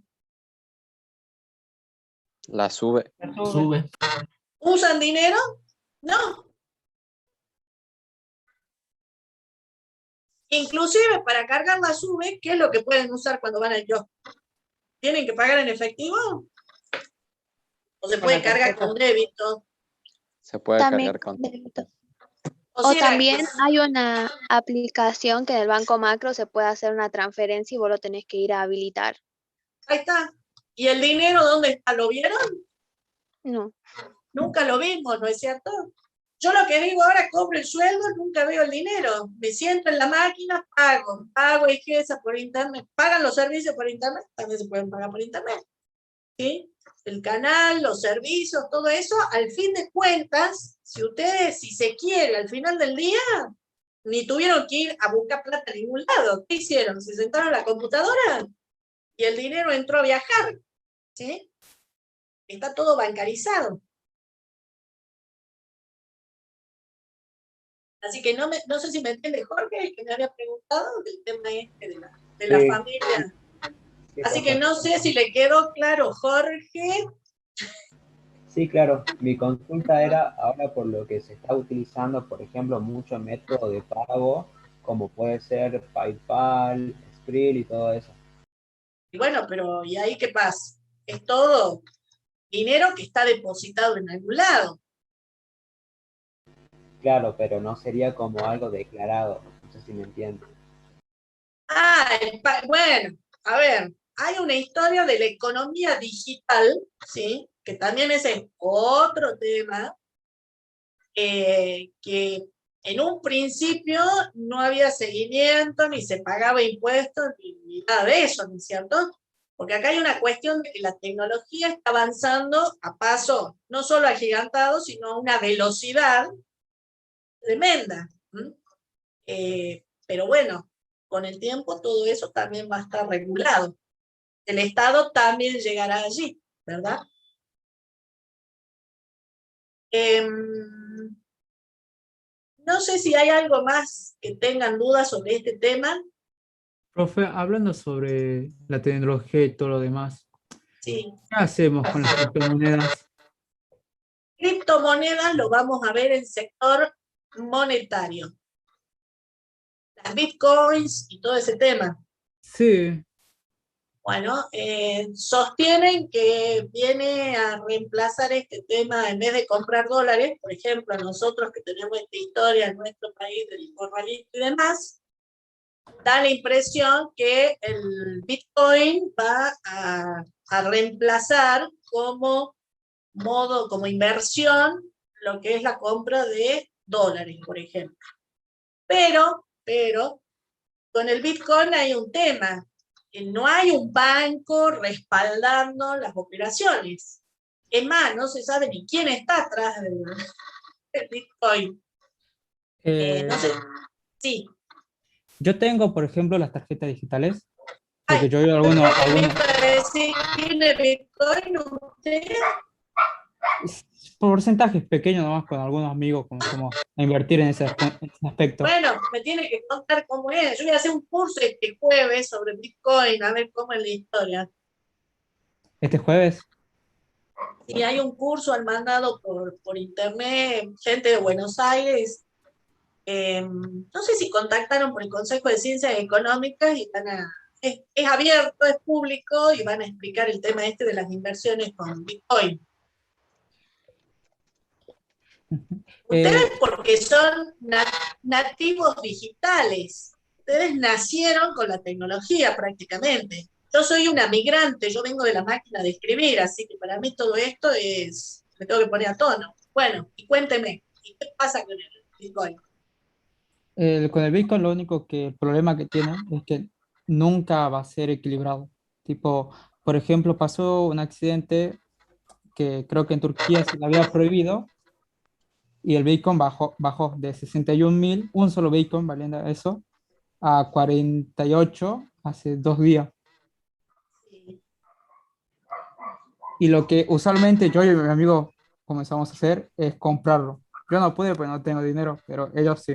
Speaker 3: La sube.
Speaker 5: Sube.
Speaker 1: ¿Usan dinero? No. Inclusive para cargar la sube, ¿qué es lo que pueden usar cuando van al kiosco? ¿Tienen que pagar en efectivo? ¿O se puede cargar con débito?
Speaker 3: Se puede
Speaker 9: También
Speaker 3: cargar con...
Speaker 9: débito.
Speaker 1: O
Speaker 9: O
Speaker 1: sea,
Speaker 9: también hay una aplicación que en el Banco Macro se puede hacer una transferencia y vos lo tenés que ir a habilitar.
Speaker 1: ahí está. ¿Y el dinero dónde está? ¿Lo vieron?
Speaker 9: No.
Speaker 1: Nunca lo vimos, ¿no es cierto? Yo lo que digo ahora, cobro el sueldo, nunca veo el dinero. Me siento en la máquina, pago IGESA por internet. ¿Pagan los servicios por internet? También se pueden pagar por internet. ¿Sí? El canal, los servicios, todo eso, al fin de cuentas, si ustedes, si se quiere, al final del día, ni tuvieron que ir a buscar plata a ningún lado. ¿Qué hicieron? Se sentaron a la computadora y el dinero entró a viajar. ¿Sí? Está todo bancarizado. Así que no sé si me entiende Jorge, que me había preguntado del tema este de la
Speaker 8: Sí.
Speaker 1: familia.
Speaker 8: Sí,
Speaker 1: Así que
Speaker 8: profe.
Speaker 1: no sé si le quedó claro, Jorge.
Speaker 8: Sí, claro. Mi consulta era ahora por lo que se está utilizando, por ejemplo, mucho método de pago, como puede ser PayPal, Skrill y todo eso.
Speaker 1: Y bueno, pero ¿y ahí qué pasa? Es todo dinero que está depositado en algún lado.
Speaker 8: Claro, pero no sería como algo declarado. No sé si me entiendes.
Speaker 1: Bueno, a ver, hay una historia de la economía digital, ¿sí? Que también ese es otro tema, que en un principio no había seguimiento, ni se pagaba impuestos, ni nada de eso, ¿no es cierto? Porque acá hay una cuestión de que la tecnología está avanzando a paso no solo agigantado, sino a una velocidad tremenda. Pero bueno, con el tiempo todo eso también va a estar regulado. El Estado también llegará allí, ¿verdad? No sé si hay algo más que tengan dudas sobre este tema.
Speaker 5: Profe, hablando sobre la tecnología y todo lo demás,
Speaker 1: Sí.
Speaker 5: ¿qué hacemos con las criptomonedas?
Speaker 1: Criptomonedas lo vamos a ver en sector monetario. Las bitcoins y todo ese tema.
Speaker 5: Sí,
Speaker 1: Bueno, sostienen que viene a reemplazar este tema, en vez de comprar dólares, por ejemplo, nosotros que tenemos esta historia en nuestro país del informalismo y demás, da la impresión que el Bitcoin va a reemplazar como modo, como inversión, lo que es la compra de dólares, por ejemplo. Pero, con el Bitcoin hay un tema, que no hay un banco respaldando las operaciones. Es más, no se sabe ni quién está atrás del Bitcoin. No sé, sí.
Speaker 10: Yo tengo, por ejemplo, las tarjetas digitales, porque
Speaker 1: Ay,
Speaker 10: yo he oído algunos
Speaker 1: para decir, ¿tiene Bitcoin usted?
Speaker 10: porcentajes pequeños nomás con algunos amigos, comenzamos a invertir en ese aspecto.
Speaker 1: Bueno, me tiene que contar cómo es. Yo voy a hacer un curso este jueves sobre Bitcoin, a ver cómo es la historia.
Speaker 10: ¿Este jueves?
Speaker 1: Y hay un curso al mandado por internet, gente de Buenos Aires. No sé si contactaron por el Consejo de Ciencias Económicas y es abierto, es público y van a explicar el tema este de las inversiones con Bitcoin. Ustedes porque son nativos digitales, ustedes nacieron con la tecnología prácticamente. Yo soy una migrante, yo vengo de la máquina de escribir, así que para mí todo esto me tengo que poner a tono. Bueno, y cuénteme, ¿y qué pasa con el Bitcoin?
Speaker 10: Con el Bitcoin lo único que el problema que tiene es que nunca va a ser equilibrado. Tipo, por ejemplo, pasó un accidente que creo que en Turquía se le había prohibido y el Bitcoin bajó de 61.000, un solo Bitcoin valiendo eso, a 48 hace 2 días. Y lo que usualmente yo y mi amigo comenzamos a hacer es comprarlo. Yo no pude porque no tengo dinero, pero ellos sí.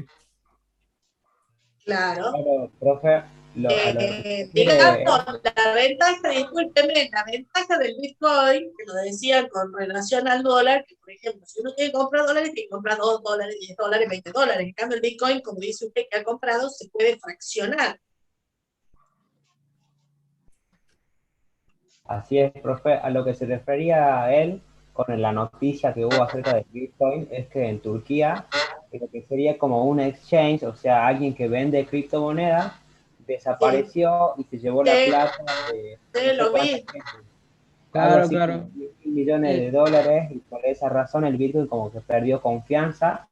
Speaker 1: Claro.
Speaker 8: Claro, profe, a lo que se refiere
Speaker 1: Digamos, la ventaja, discúlpeme, la ventaja del Bitcoin, que lo decía con relación al dólar, que por ejemplo, si uno quiere comprar dólares, tiene que comprar $2, $10, $20. En cambio, el Bitcoin, como dice usted que ha comprado, se puede fraccionar.
Speaker 8: así es, profe, a lo que se refería a él con la noticia que hubo acerca del Bitcoin es que en Turquía lo que sería como un exchange, o sea, alguien que vende criptomonedas, desapareció y se llevó la plata de no sé
Speaker 1: Lo
Speaker 8: cuánta
Speaker 1: vi.
Speaker 8: gente. Algo
Speaker 10: Claro,
Speaker 8: así como
Speaker 10: claro.
Speaker 8: 10 millones de dólares y por esa razón el Bitcoin como que perdió confianza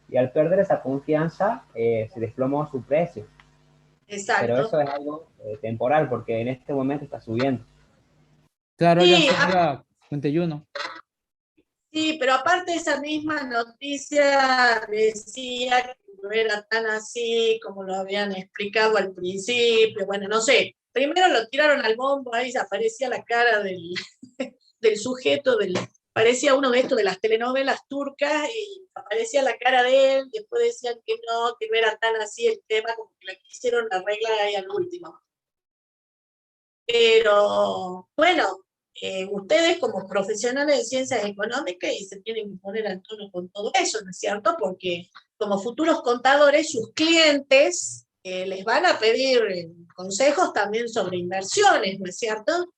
Speaker 8: y al perder esa confianza se desplomó su precio. Pero
Speaker 1: Exacto.
Speaker 8: eso es algo temporal porque en este momento está subiendo.
Speaker 10: Claro, ya
Speaker 1: Sí,
Speaker 10: subió a 51.
Speaker 1: sí, pero aparte esa misma noticia decía que no era tan así como lo habían explicado al principio. Bueno, no sé. Primero lo tiraron al bombo, ahí aparecía la cara del sujeto, parecía uno de estos de las telenovelas turcas y aparecía la cara de él, después decían que no era tan así el tema, como que la quisieron arreglar ahí al último. Pero bueno, ustedes como profesionales de ciencias económicas y se tienen que poner al tono con todo eso, ¿no es cierto? Porque como futuros contadores, sus clientes les van a pedir consejos también sobre inversiones, ¿no es cierto?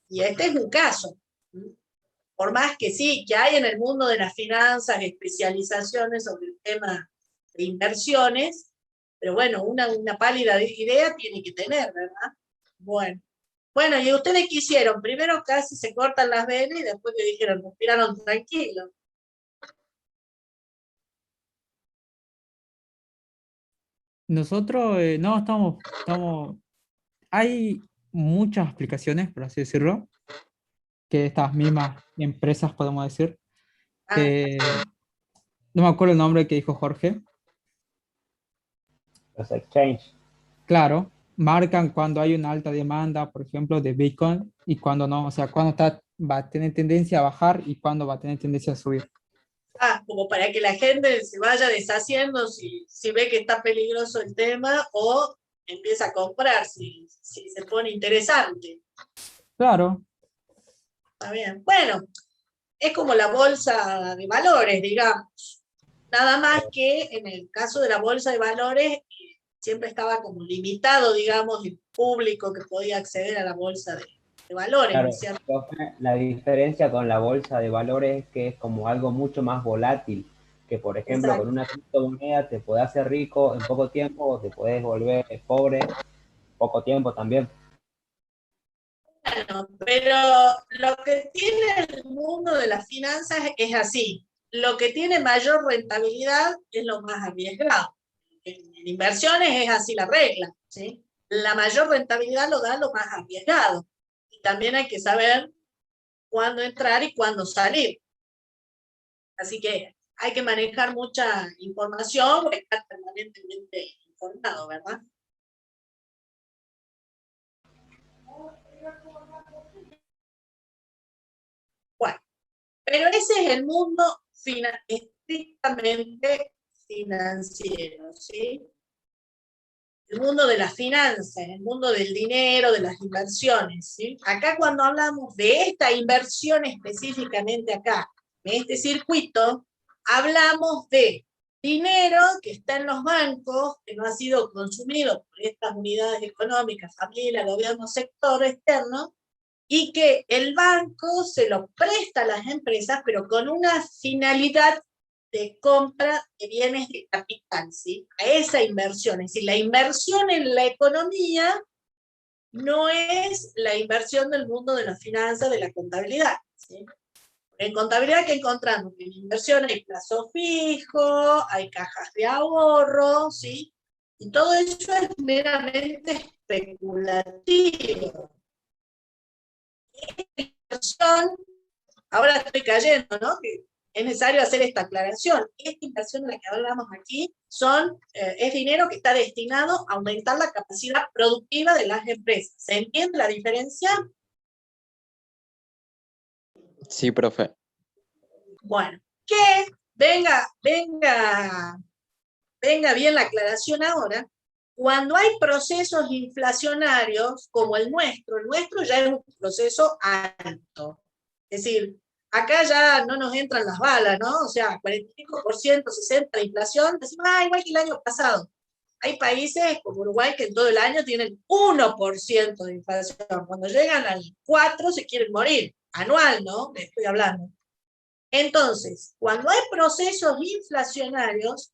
Speaker 1: Y este es un caso. Por más que sí, que hay en el mundo de las finanzas especializaciones sobre el tema de inversiones, pero bueno, una pálida idea tiene que tener, ¿verdad? Bueno. Bueno, ¿y ustedes qué hicieron? Primero casi se cortan las venas y después le dijeron, respiraron tranquilo.
Speaker 10: Nosotros no hay muchas aplicaciones, por así decirlo, que estas mismas empresas, podemos decir, no me acuerdo el nombre que dijo Jorge.
Speaker 8: Los exchange.
Speaker 10: Claro, marcan cuando hay una alta demanda, por ejemplo, de Bitcoin y cuando no, o sea, cuando va a tener tendencia a bajar y cuando va a tener tendencia a subir.
Speaker 1: Como para que la gente se vaya deshaciendo si ve que está peligroso el tema o empieza a comprar si se pone interesante.
Speaker 10: Claro.
Speaker 1: Está bien. Bueno, es como la bolsa de valores, digamos. Nada más que en el caso de la bolsa de valores siempre estaba como limitado, digamos, el público que podía acceder a la bolsa de valores,
Speaker 8: Claro,
Speaker 1: ¿no es cierto?
Speaker 8: profe, la diferencia con la bolsa de valores es que es como algo mucho más volátil, que por ejemplo con
Speaker 1: Exacto.
Speaker 8: una criptomoneda te puede hacer rico en poco tiempo o te puedes volver pobre en poco tiempo también.
Speaker 1: Bueno, pero lo que tiene el mundo de las finanzas es así. Lo que tiene mayor rentabilidad es lo más arriesgado. En inversiones es así la regla, ¿sí? La mayor rentabilidad lo da lo más arriesgado. Y también hay que saber cuándo entrar y cuándo salir. Así que hay que manejar mucha información, estar permanentemente informado, ¿verdad? Bueno, pero ese es el mundo estrictamente financiero, ¿sí? el mundo de las finanzas, el mundo del dinero, de las inversiones, ¿sí? Acá cuando hablamos de esta inversión específicamente acá, de este circuito, hablamos de dinero que está en los bancos, que no ha sido consumido por estas unidades económicas, familia, gobierno, sector externo, y que el banco se lo presta a las empresas, pero con una finalidad de compra de bienes de capital, ¿sí? A esa inversión. Es decir, la inversión en la economía no es la inversión del mundo de las finanzas, de la contabilidad, ¿sí? En contabilidad, ¿qué encontramos? En inversión hay plazo fijo, hay cajas de ahorro, ¿sí? Y todo eso es meramente especulativo. Esta inversión, ahora estoy cayendo, ¿no? Que es necesario hacer esta aclaración. Esta inversión de la que hablamos aquí es dinero que está destinado a aumentar la capacidad productiva de las empresas. ¿Se entiende la diferencia?
Speaker 3: Sí, profe.
Speaker 1: Bueno, que venga bien la aclaración ahora. Cuando hay procesos inflacionarios como el nuestro ya es un proceso alto. Es decir, acá ya no nos entran las balas, ¿no? O sea, 45%, 60% de inflación, decimos, igual que el año pasado. Hay países como Uruguay que en todo el año tienen 1% de inflación. Cuando llegan al 4% se quieren morir. Anual, ¿no? Le estoy hablando. Entonces, cuando hay procesos inflacionarios,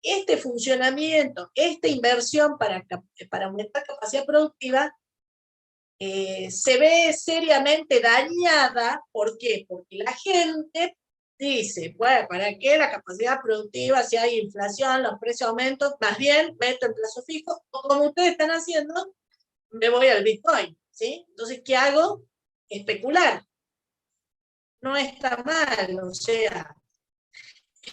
Speaker 1: este funcionamiento, esta inversión para aumentar capacidad productiva, se ve seriamente dañada. ¿Por qué? Porque la gente dice, bueno, ¿para qué la capacidad productiva si hay inflación, los precios aumentan? Más bien, meto en plazo fijo, o como ustedes están haciendo, me voy al Bitcoin, ¿sí? Entonces, ¿qué hago? Especular. No está mal, o sea,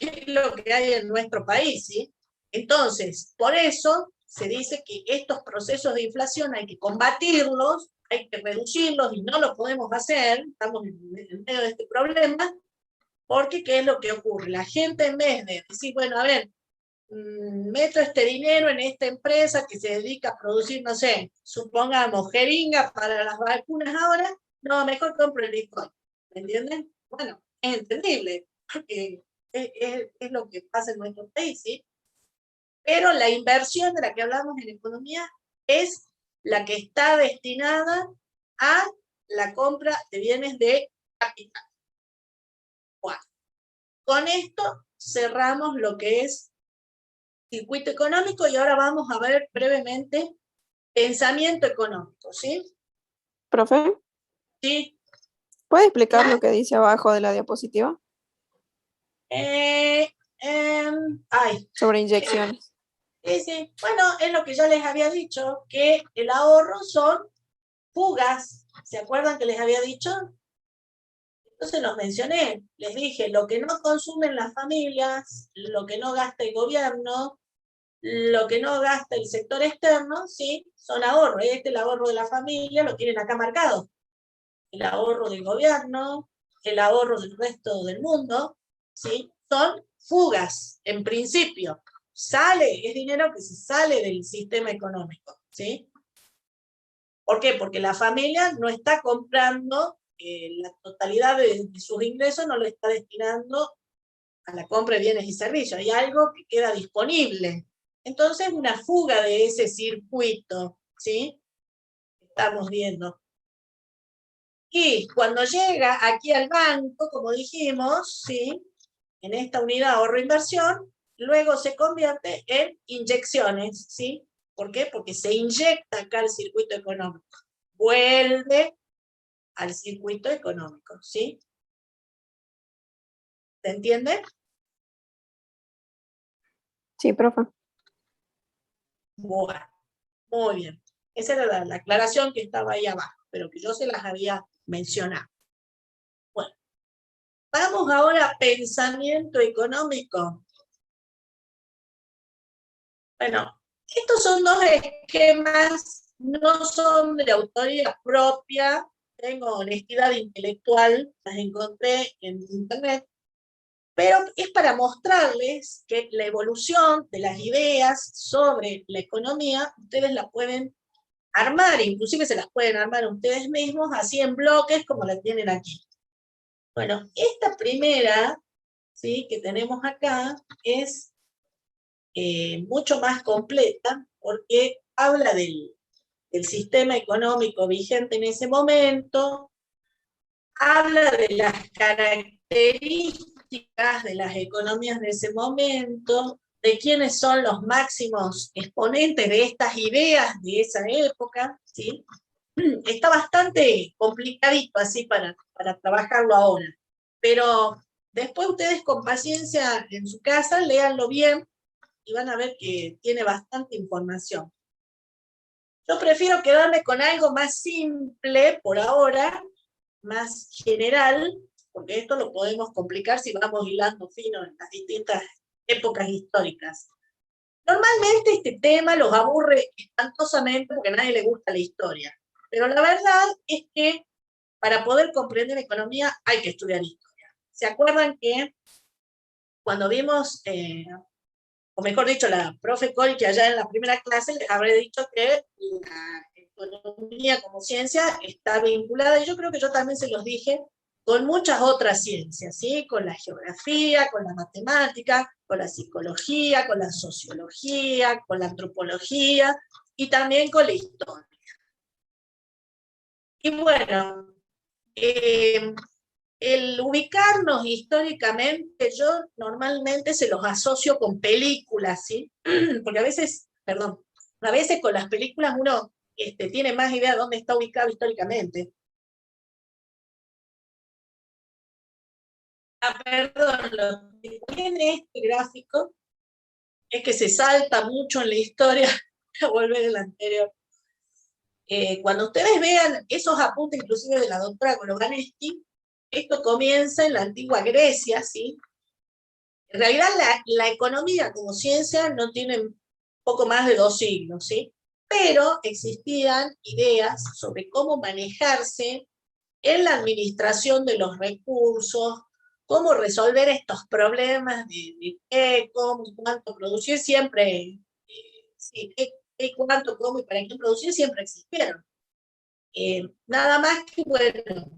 Speaker 1: es lo que hay en nuestro país, ¿sí? Entonces, por eso se dice que estos procesos de inflación hay que combatirlos, hay que reducirlos y no lo podemos hacer, estamos en medio de este problema, porque ¿qué es lo que ocurre? La gente en vez de decir, bueno, a ver, meto este dinero en esta empresa que se dedica a producir, no sé, supongamos, jeringas para las vacunas ahora, no, mejor compro el Bitcoin. ¿Me entienden? Bueno, es entendible, porque es lo que pasa en nuestro país, ¿sí? Pero la inversión de la que hablamos en economía es la que está destinada a la compra de bienes de capital. Bueno, con esto cerramos lo que es circuito económico y ahora vamos a ver brevemente pensamiento económico, ¿sí?
Speaker 11: Profe,
Speaker 1: Sí.
Speaker 11: ¿puede explicar lo que dice abajo de la diapositiva? Sobre inyecciones.
Speaker 1: Sí. Bueno, es lo que yo les había dicho, que el ahorro son fugas. ¿Se acuerdan que les había dicho? Entonces los mencioné. Les dije, lo que no consumen las familias, lo que no gasta el gobierno, lo que no gasta el sector externo, ¿sí? Son ahorros. El ahorro de la familia lo tienen acá marcado. El ahorro del gobierno, el ahorro del resto del mundo, ¿sí? Son fugas, en principio. Es dinero que se sale del sistema económico, ¿sí? ¿Por qué? Porque la familia no está comprando la totalidad de sus ingresos, no lo está destinando a la compra de bienes y servicios. Hay algo que queda disponible. Entonces, una fuga de ese circuito, ¿sí? Estamos viendo. Y cuando llega aquí al banco, como dijimos, ¿sí? En esta unidad ahorro-inversión, luego se convierte en inyecciones, ¿sí? ¿Por qué? Porque se inyecta acá al circuito económico. Vuelve al circuito económico, ¿sí? ¿Se entiende?
Speaker 11: Sí, profe.
Speaker 1: Bueno, muy bien. Esa era la aclaración que estaba ahí abajo, pero que yo se las había mencionado. Bueno, vamos ahora a pensamiento económico. Bueno, estos son dos esquemas, no son de autoría propia, tengo honestidad intelectual, las encontré en internet, Pero es para mostrarles que la evolución de las ideas sobre la economía, ustedes la pueden armar, inclusive se las pueden armar ustedes mismos, así en bloques como la tienen aquí. Bueno, esta primera, ¿sí?, que tenemos acá, es mucho más completa, porque habla del sistema económico vigente en ese momento, habla de las características de las economías de ese momento, de quiénes son los máximos exponentes de estas ideas de esa época, ¿sí? Está bastante complicadito así para trabajarlo ahora, pero después ustedes con paciencia en su casa, léanlo bien y van a ver que tiene bastante información. Yo prefiero quedarme con algo más simple por ahora, más general, porque esto lo podemos complicar si vamos hilando fino en las distintas épocas históricas. Normalmente este tema los aburre espantosamente porque a nadie le gusta la historia, pero la verdad es que para poder comprender economía hay que estudiar historia. ¿Se acuerdan que cuando vimos, o mejor dicho, la profe Col, que allá en la primera clase les habré dicho que la economía como ciencia está vinculada, y yo creo que yo también se los dije, con muchas otras ciencias, ¿sí? Con la geografía, con la matemática, con la psicología, con la sociología, con la antropología, y también con la historia. Y bueno, el ubicarnos históricamente, yo normalmente se los asocio con películas, ¿sí? Porque a veces con las películas uno tiene más idea de dónde está ubicado históricamente. Perdón, lo que tiene este gráfico es que se salta mucho en la historia, voy a volver al anterior. Cuando ustedes vean esos apuntes, inclusive de la doctora Kologanesti, esto comienza en la antigua Grecia, ¿sí? En realidad la economía como ciencia no tiene poco más de 2 siglos, ¿sí? Pero existían ideas sobre cómo manejarse en la administración de los recursos, cómo resolver estos problemas de qué, cómo y cuánto producir, siempre, sí, qué, cuánto, cómo y para qué producir, siempre existieron. Nada más que, bueno,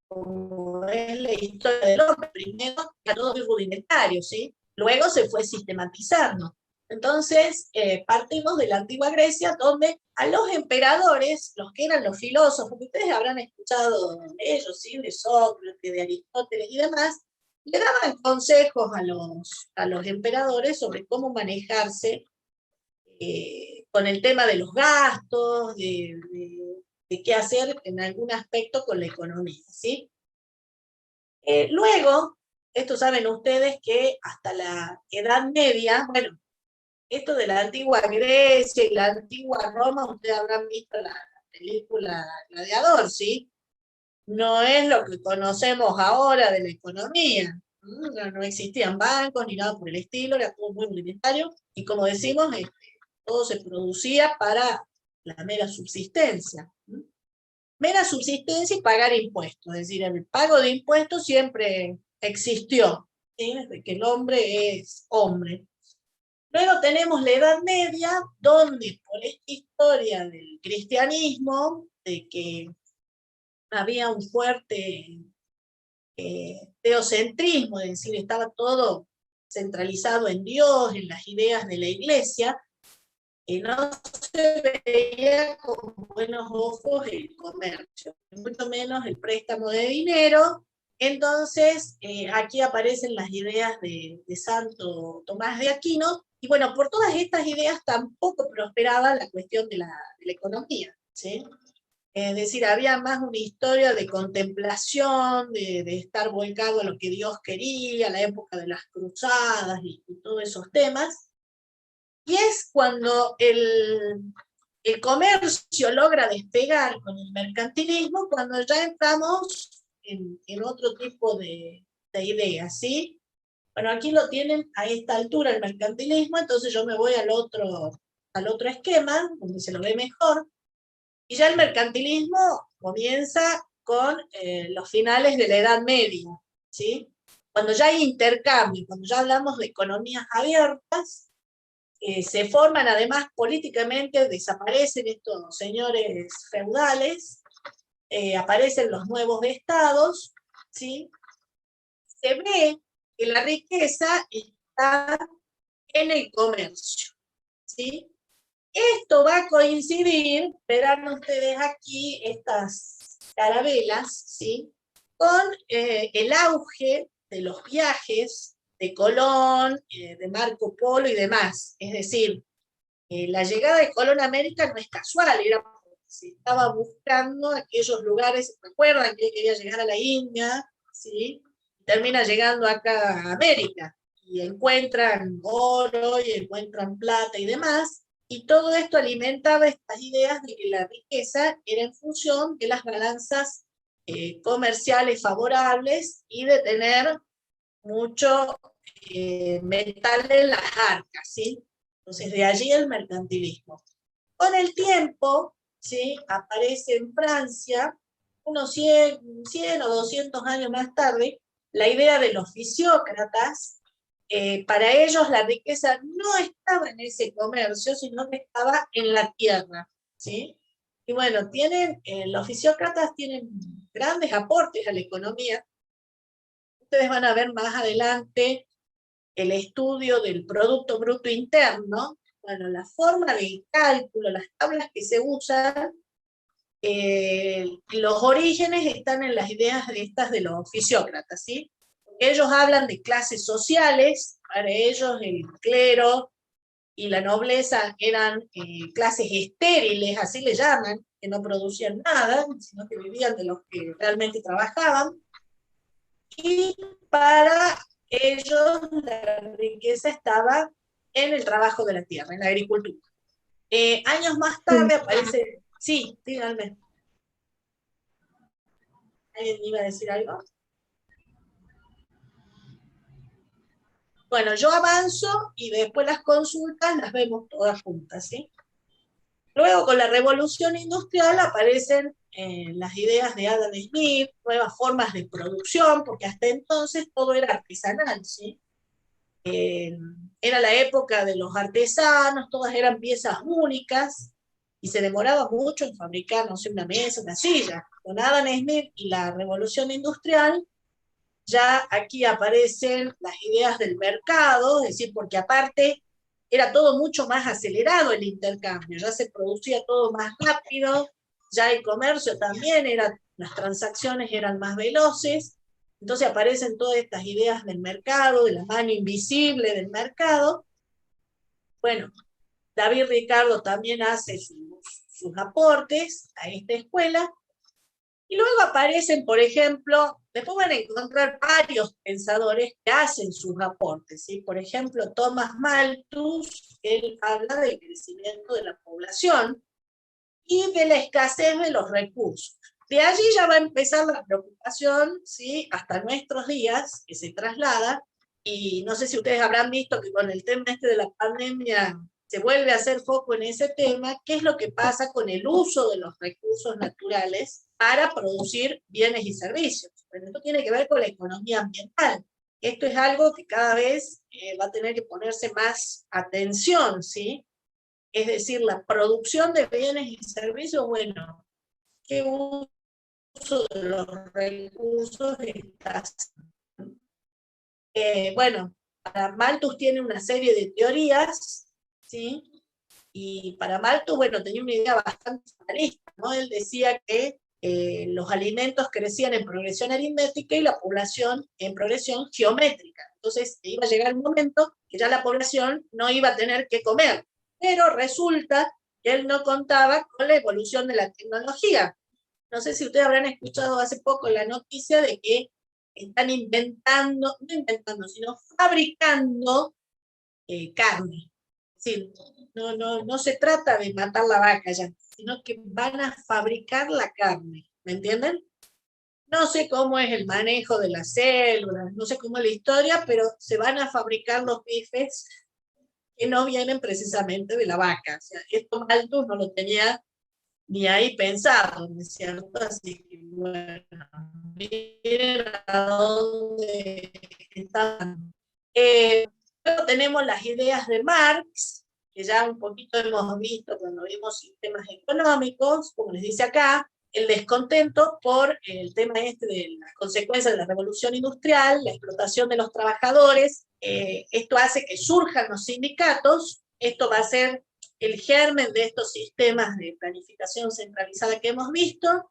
Speaker 1: como es la historia del hombre, primero era todo muy rudimentario, ¿sí? Luego se fue sistematizando. Entonces, partimos de la antigua Grecia, donde a los emperadores, los que eran los filósofos, que ustedes habrán escuchado de ellos, ¿sí?, de Sócrates, de Aristóteles y demás, le daban consejos a los emperadores sobre cómo manejarse con el tema de los gastos, de qué hacer en algún aspecto con la economía, ¿sí? Luego, esto saben ustedes que hasta la Edad Media, bueno, esto de la antigua Grecia y la antigua Roma, ustedes habrán visto la película Gladiador, ¿sí? No es lo que conocemos ahora de la economía. No existían bancos ni nada por el estilo, era todo muy rudimentario, y como decimos, todo se producía para la mera subsistencia. Mera subsistencia y pagar impuestos, es decir, el pago de impuestos siempre existió, ¿sí?, desde que el hombre es hombre. Luego tenemos la Edad Media, donde por esta historia del cristianismo, de que había un fuerte teocentrismo, es decir, estaba todo centralizado en Dios, en las ideas de la Iglesia, no se veía con buenos ojos el comercio, mucho menos el préstamo de dinero. Entonces, aquí aparecen las ideas de Santo Tomás de Aquino, y bueno, por todas estas ideas tampoco prosperaba la cuestión de la economía, ¿sí? Es decir, había más una historia de contemplación, de estar volcado a lo que Dios quería, la época de las cruzadas y todos esos temas. Y es cuando el comercio logra despegar con el mercantilismo, cuando ya entramos en otro tipo de ideas, ¿sí? Bueno, aquí lo tienen a esta altura el mercantilismo, entonces yo me voy al otro esquema, donde se lo ve mejor, y ya el mercantilismo comienza con los finales de la Edad Media, ¿sí? Cuando ya hay intercambio, cuando ya hablamos de economías abiertas, se forman además políticamente, desaparecen estos señores feudales, aparecen los nuevos estados, ¿sí? Se ve que la riqueza está en el comercio, ¿sí? Esto va a coincidir, verán ustedes aquí estas carabelas, ¿sí? Con el auge de los viajes de Colón, de Marco Polo y demás. Es decir, la llegada de Colón a América no es casual, era porque se estaba buscando aquellos lugares. ¿Recuerdan que quería llegar a la India? ¿Sí? Termina llegando acá a América y encuentran oro y encuentran plata y demás. Y todo esto alimentaba estas ideas de que la riqueza era en función de las balanzas comerciales favorables y de tener mucho metal en las arcas, ¿sí? Entonces, de allí el mercantilismo. Con el tiempo, ¿sí? Aparece en Francia, unos 100 o 200 años más tarde, la idea de los fisiócratas. Para ellos la riqueza no estaba en ese comercio, sino que estaba en la tierra, ¿sí? Y bueno, los fisiócratas tienen grandes aportes a la economía. Ustedes van a ver más adelante el estudio del Producto Bruto Interno. Bueno, la forma del cálculo, las tablas que se usan, los orígenes están en las ideas de los fisiócratas, ¿sí? Ellos hablan de clases sociales, para ellos el clero y la nobleza eran clases estériles, así le llaman, que no producían nada, sino que vivían de los que realmente trabajaban. Y para ellos la riqueza estaba en el trabajo de la tierra, en la agricultura. Años más tarde aparece... Sí, díganme. ¿Alguien iba a decir algo? Bueno, yo avanzo y después las consultas las vemos todas juntas, ¿sí? Luego, con la revolución industrial aparecen las ideas de Adam Smith, nuevas formas de producción, porque hasta entonces todo era artesanal, ¿sí? Era la época de los artesanos, todas eran piezas únicas, y se demoraba mucho en fabricar, no sé, una mesa, una silla. Con Adam Smith y la revolución industrial, ya aquí aparecen las ideas del mercado, es decir, porque aparte era todo mucho más acelerado el intercambio, ya se producía todo más rápido, ya el comercio también, las transacciones eran más veloces, entonces aparecen todas estas ideas del mercado, de la mano invisible del mercado. Bueno, David Ricardo también hace sus aportes a esta escuela. Y luego aparecen, por ejemplo, después van a encontrar varios pensadores que hacen sus aportes, ¿sí? Por ejemplo, Thomas Malthus, él habla del crecimiento de la población y de la escasez de los recursos. De allí ya va a empezar la preocupación, ¿sí? Hasta nuestros días, que se traslada, y no sé si ustedes habrán visto que con el tema de la pandemia se vuelve a hacer foco en ese tema, qué es lo que pasa con el uso de los recursos naturales para producir bienes y servicios. Pero esto tiene que ver con la economía ambiental. Esto es algo que cada vez va a tener que ponerse más atención, ¿sí? Es decir, la producción de bienes y servicios, bueno, ¿qué uso de los recursos estás? Bueno, para Malthus tiene una serie de teorías, ¿sí? Y para Malthus, bueno, tenía una idea bastante realista, ¿no? Él decía que los alimentos crecían en progresión aritmética y la población en progresión geométrica. Entonces iba a llegar un momento que ya la población no iba a tener que comer. Pero resulta que él no contaba con la evolución de la tecnología. No sé si ustedes habrán escuchado hace poco la noticia de que están sino fabricando carne. Es decir, no se trata de matar la vaca ya, sino que van a fabricar la carne, ¿me entienden? No sé cómo es el manejo de las células, no sé cómo es la historia, pero se van a fabricar los bifes que no vienen precisamente de la vaca. O sea, esto Malthus no lo tenía ni ahí pensado, ¿no es cierto? Así que bueno, miren a dónde están. Luego tenemos las ideas de Marx, que ya un poquito hemos visto cuando vimos sistemas económicos, como les dice acá, el descontento por el tema este de las consecuencias de la revolución industrial, la explotación de los trabajadores, esto hace que surjan los sindicatos, esto va a ser el germen de estos sistemas de planificación centralizada que hemos visto,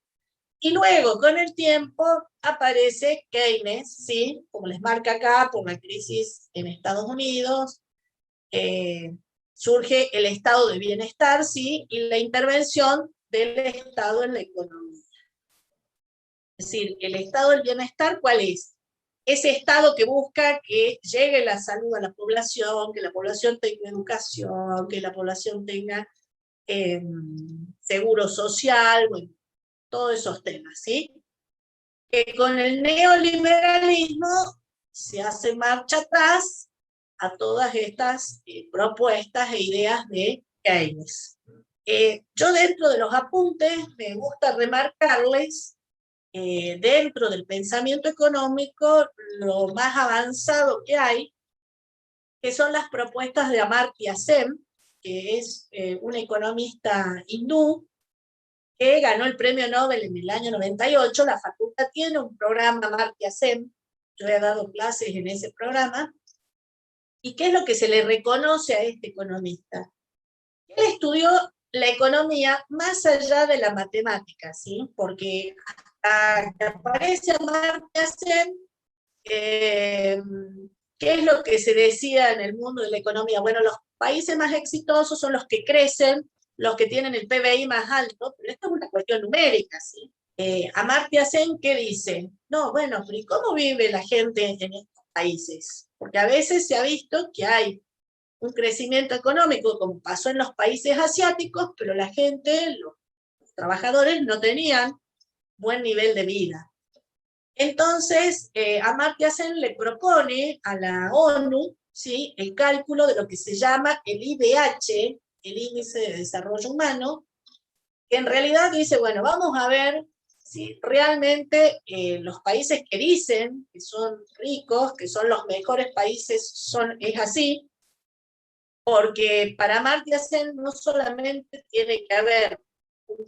Speaker 1: y luego con el tiempo aparece Keynes, ¿sí? Como les marca acá, por la crisis en Estados Unidos, surge el estado de bienestar, ¿sí? Y la intervención del Estado en la economía. Es decir, el estado del bienestar, ¿cuál es? Ese estado que busca que llegue la salud a la población, que la población tenga educación, que la población tenga seguro social, bueno, todos esos temas, ¿sí? Que con el neoliberalismo se hace marcha atrás a todas estas propuestas e ideas de Keynes. Yo dentro de los apuntes me gusta remarcarles, dentro del pensamiento económico, lo más avanzado que hay, que son las propuestas de Amartya Sen, que es un economista hindú, que ganó el premio Nobel en el año 98, la facultad tiene un programa Amartya Sen, yo he dado clases en ese programa, ¿y qué es lo que se le reconoce a este economista? Él estudió la economía más allá de la matemática, ¿sí? Porque hasta que aparece Amartya Sen, ¿qué es lo que se decía en el mundo de la economía? Bueno, los países más exitosos son los que crecen, los que tienen el PBI más alto, pero esto es una cuestión numérica, ¿sí? Amartya Sen, ¿qué dice? No, bueno, pero ¿y cómo vive la gente en estos países? Porque a veces se ha visto que hay un crecimiento económico, como pasó en los países asiáticos, pero la gente, los trabajadores, no tenían buen nivel de vida. Entonces, Amartya Sen le propone a la ONU, ¿sí?, el cálculo de lo que se llama el IDH, el Índice de Desarrollo Humano, que en realidad dice, bueno, vamos a ver si realmente los países que dicen que son ricos, que son los mejores países, es así, porque para Amartya Sen no solamente tiene que haber un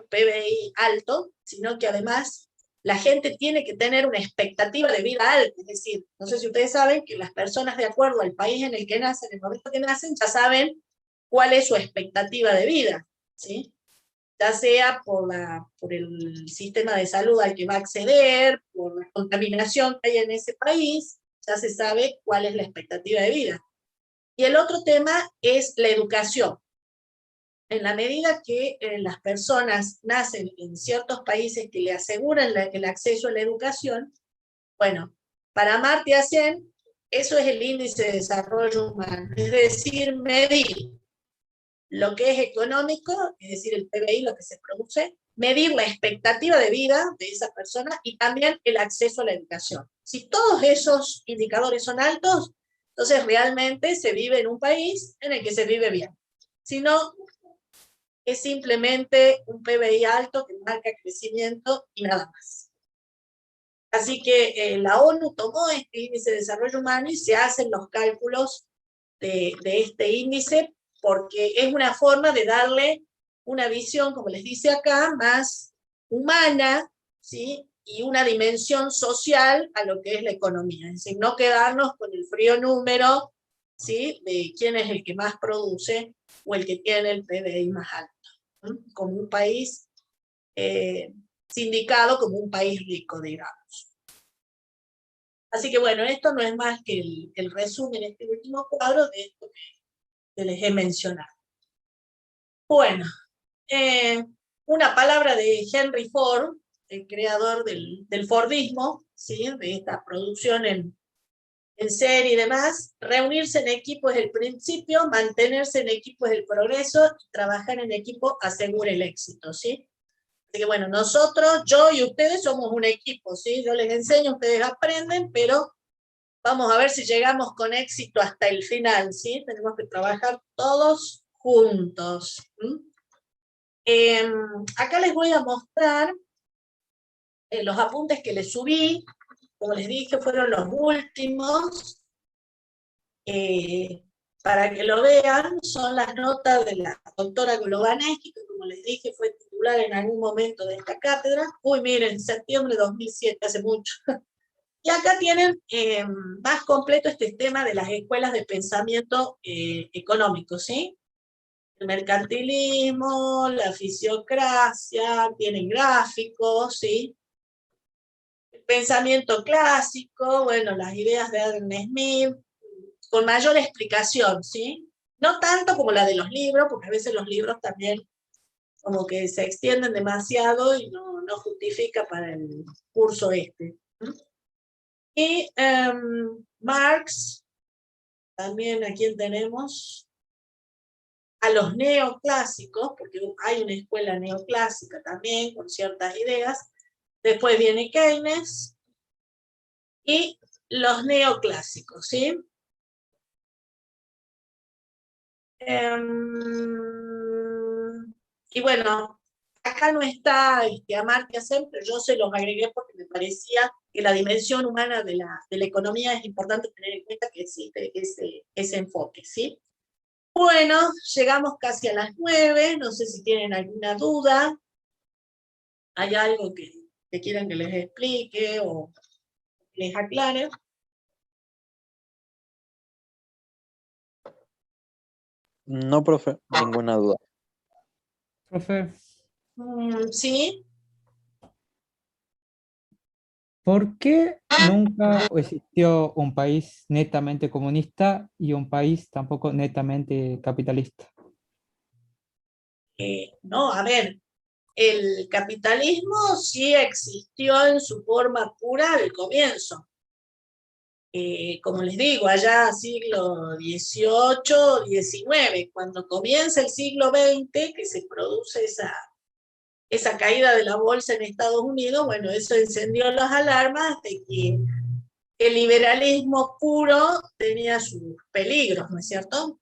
Speaker 1: PBI alto, sino que además la gente tiene que tener una expectativa de vida alta, es decir, no sé si ustedes saben que las personas de acuerdo al país en el que nacen, en el momento que nacen, ya saben cuál es su expectativa de vida, ¿sí? Ya sea por el sistema de salud al que va a acceder, por la contaminación que hay en ese país, ya se sabe cuál es la expectativa de vida. Y el otro tema es la educación. En la medida que las personas nacen en ciertos países que le aseguran el acceso a la educación, bueno, para Amartya Sen, eso es el índice de desarrollo humano, es decir, medir lo que es económico, es decir, el PBI, lo que se produce, medir la expectativa de vida de esa persona y también el acceso a la educación. Si todos esos indicadores son altos, entonces realmente se vive en un país en el que se vive bien. Si no, es simplemente un PBI alto que marca crecimiento y nada más. Así que la ONU tomó este índice de desarrollo humano y se hacen los cálculos de este índice porque es una forma de darle una visión, como les dice acá, más humana, ¿sí?, y una dimensión social a lo que es la economía. Es decir, no quedarnos con el frío número, ¿sí?, de quién es el que más produce o el que tiene el PBI más alto, ¿sí?, como un país sindicado, como un país rico, digamos. Así que bueno, esto no es más que el resumen, este último cuadro de esto que les he mencionado. Bueno, una palabra de Henry Ford, el creador del Fordismo, ¿sí?, de esta producción en serie y demás. Reunirse en equipo es el principio, mantenerse en equipo es el progreso, y trabajar en equipo asegura el éxito, ¿sí? Así que bueno, nosotros, yo y ustedes somos un equipo, ¿sí? Yo les enseño, ustedes aprenden, pero vamos a ver si llegamos con éxito hasta el final, ¿sí? Tenemos que trabajar todos juntos. Acá les voy a mostrar los apuntes que les subí, como les dije, fueron los últimos, para que lo vean, son las notas de la doctora Golovaneschi, que como les dije fue titular en algún momento de esta cátedra. Uy, miren, septiembre de 2007, hace mucho. Y acá tienen más completo este tema de las escuelas de pensamiento económico, ¿sí? El mercantilismo, la fisiocracia, tienen gráficos, ¿sí? El pensamiento clásico, bueno, las ideas de Adam Smith, con mayor explicación, ¿sí? No tanto como la de los libros, porque a veces los libros también como que se extienden demasiado y no justifica para el curso este. Y Marx, también a quien tenemos, a los neoclásicos, porque hay una escuela neoclásica también con ciertas ideas. Después viene Keynes y los neoclásicos, ¿sí? Y bueno, acá no está Amartya Sen, pero yo se los agregué porque me parecía que la dimensión humana de la economía es importante tener en cuenta que existe ese enfoque, ¿sí? Bueno, llegamos casi a las 9, no sé si tienen alguna duda, hay algo que quieran que les explique o les aclare.
Speaker 2: No, profe, ninguna duda.
Speaker 5: Profe,
Speaker 1: Sí.
Speaker 10: ¿por qué nunca existió un país netamente comunista y un país tampoco netamente capitalista?
Speaker 1: No, a ver, el capitalismo sí existió en su forma pura al comienzo. Como les digo, allá siglo XVIII, XIX, cuando comienza el siglo XX, que se produce esa caída de la bolsa en Estados Unidos, bueno, eso encendió las alarmas de que el liberalismo puro tenía sus peligros, ¿no es cierto?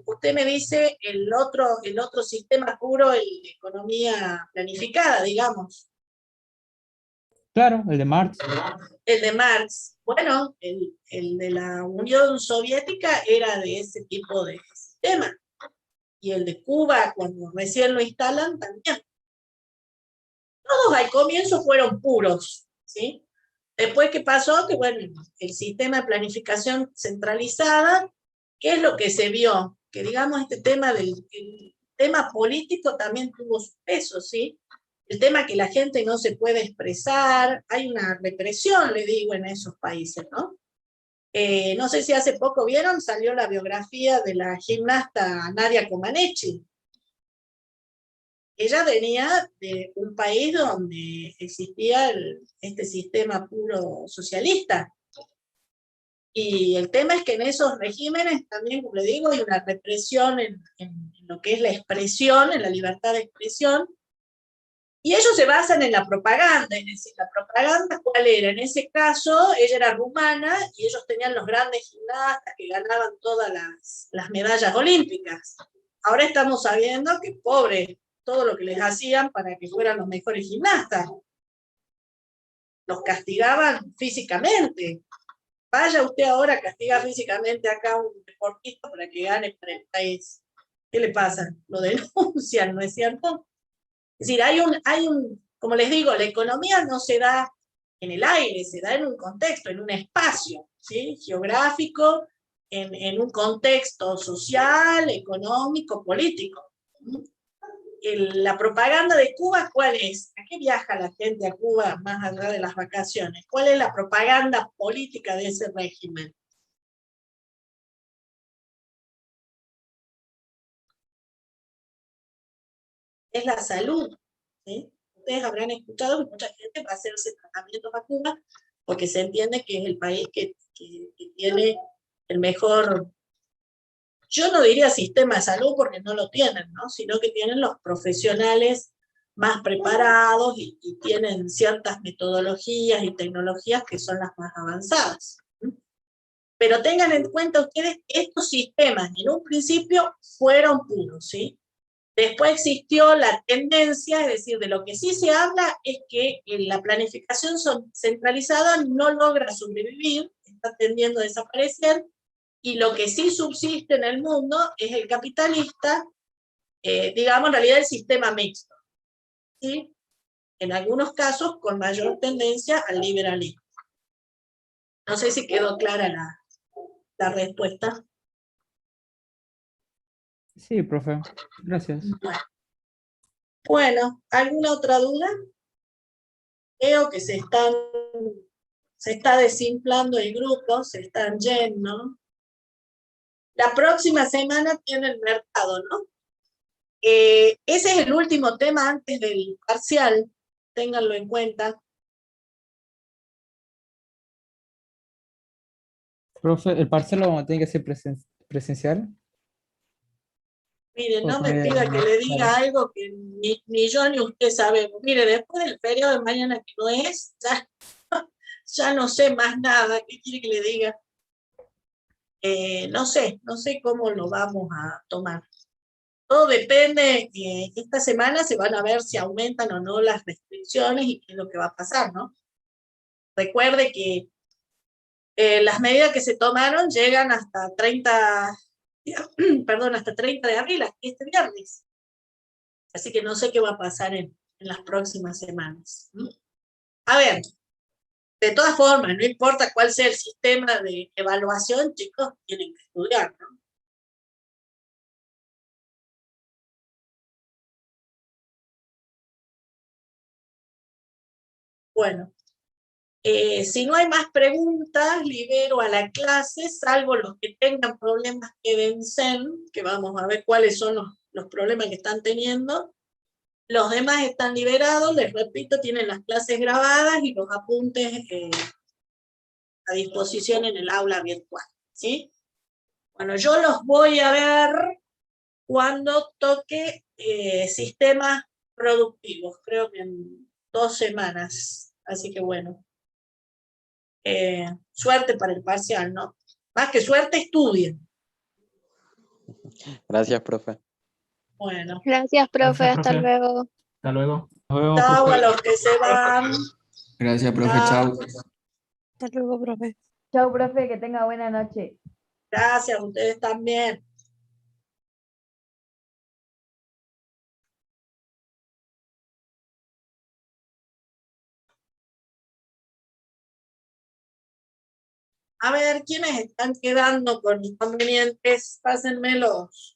Speaker 1: Usted me dice el otro sistema puro, el de economía planificada, digamos.
Speaker 10: Claro, el de Marx.
Speaker 1: El de Marx. Bueno, el de la Unión Soviética era de ese tipo de sistema. Y el de Cuba, cuando recién lo instalan, también. Todos al comienzo fueron puros, ¿sí? Después, ¿qué pasó? Que, bueno, el sistema de planificación centralizada, ¿qué es lo que se vio? Que, digamos, este tema el tema político también tuvo su peso, ¿sí? El tema que la gente no se puede expresar, hay una represión, le digo, en esos países, ¿no? No sé si hace poco vieron, salió la biografía de la gimnasta Nadia Comaneci. Ella venía de un país donde existía este sistema puro socialista. Y el tema es que en esos regímenes también, como le digo, hay una represión en lo que es la expresión, en la libertad de expresión, y ellos se basan en la propaganda, es decir, la propaganda, ¿cuál era? En ese caso, ella era rumana y ellos tenían los grandes gimnastas que ganaban todas las medallas olímpicas. Ahora estamos sabiendo que, pobre, todo lo que les hacían para que fueran los mejores gimnastas. Los castigaban físicamente. Vaya usted ahora a castigar físicamente acá a un deportista para que gane para el país. ¿Qué le pasa? Lo denuncian, ¿no es cierto? Es decir, como les digo, la economía no se da en el aire, se da en un contexto, en un espacio, ¿sí? Geográfico, en un contexto social, económico, político. La propaganda de Cuba, ¿cuál es? ¿A qué viaja la gente a Cuba más allá de las vacaciones? ¿Cuál es la propaganda política de ese régimen? Es la salud, ¿sí? Ustedes habrán escuchado que mucha gente va a hacerse tratamientos a Cuba porque se entiende que es el país que tiene el mejor, yo no diría sistema de salud porque no lo tienen, ¿no? Sino que tienen los profesionales más preparados y tienen ciertas metodologías y tecnologías que son las más avanzadas. Pero tengan en cuenta ustedes, estos sistemas en un principio fueron puros, ¿sí? Después existió la tendencia, es decir, de lo que sí se habla es que la planificación centralizada no logra sobrevivir, está tendiendo a desaparecer, y lo que sí subsiste en el mundo es el capitalista, digamos, en realidad el sistema mixto, ¿sí? En algunos casos con mayor tendencia al liberalismo. No sé si quedó clara la respuesta.
Speaker 10: Sí, profe. Gracias.
Speaker 1: Bueno, ¿alguna otra duda? Veo que se está desinflando el grupo, se están yendo. La próxima semana tiene el mercado, ¿no? Ese es el último tema antes del parcial, ténganlo en cuenta.
Speaker 10: Profe, ¿el parcial lo vamos a tener que hacer presencial?
Speaker 1: Mire, no me
Speaker 10: Porque,
Speaker 1: pida que le diga
Speaker 10: claro.
Speaker 1: algo que ni yo ni usted sabemos. Mire, después del periodo de mañana que no es, ya no sé más nada. ¿Qué quiere que le diga? No sé cómo lo vamos a tomar. Todo depende, esta semana se van a ver si aumentan o no las restricciones y qué es lo que va a pasar, ¿no? Recuerde que las medidas que se tomaron llegan hasta 30 de abril, este viernes. Así que no sé qué va a pasar en las próximas semanas. A ver, de todas formas, no importa cuál sea el sistema de evaluación, chicos, tienen que estudiar, ¿no? Bueno, si no hay más preguntas, libero a la clase, salvo los que tengan problemas que vencen, que vamos a ver cuáles son los problemas que están teniendo. Los demás están liberados, les repito, tienen las clases grabadas y los apuntes a disposición en el aula virtual, ¿sí? Bueno, yo los voy a ver cuando toque sistemas productivos, creo que en 2 semanas, así que bueno. Suerte para el parcial, ¿no? Más que suerte, estudien.
Speaker 2: Gracias, profe.
Speaker 1: Bueno.
Speaker 9: Gracias, profe.
Speaker 12: Gracias,
Speaker 9: Hasta
Speaker 12: profe.
Speaker 9: luego.
Speaker 12: Hasta luego.
Speaker 10: Nos vemos,
Speaker 1: Chao a
Speaker 10: profe.
Speaker 1: los que se van.
Speaker 13: Gracias, profe. Chao.
Speaker 11: Hasta luego, profe.
Speaker 14: Chau, profe, que tenga buena noche.
Speaker 1: Gracias, a ustedes también. A ver, ¿quiénes están quedando con inconvenientes? Pásenme los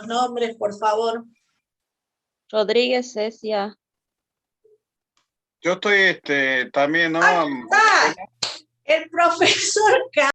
Speaker 1: nombres, por favor.
Speaker 7: Rodríguez, Cecia.
Speaker 15: Yo estoy también, ¿no?
Speaker 1: El profesor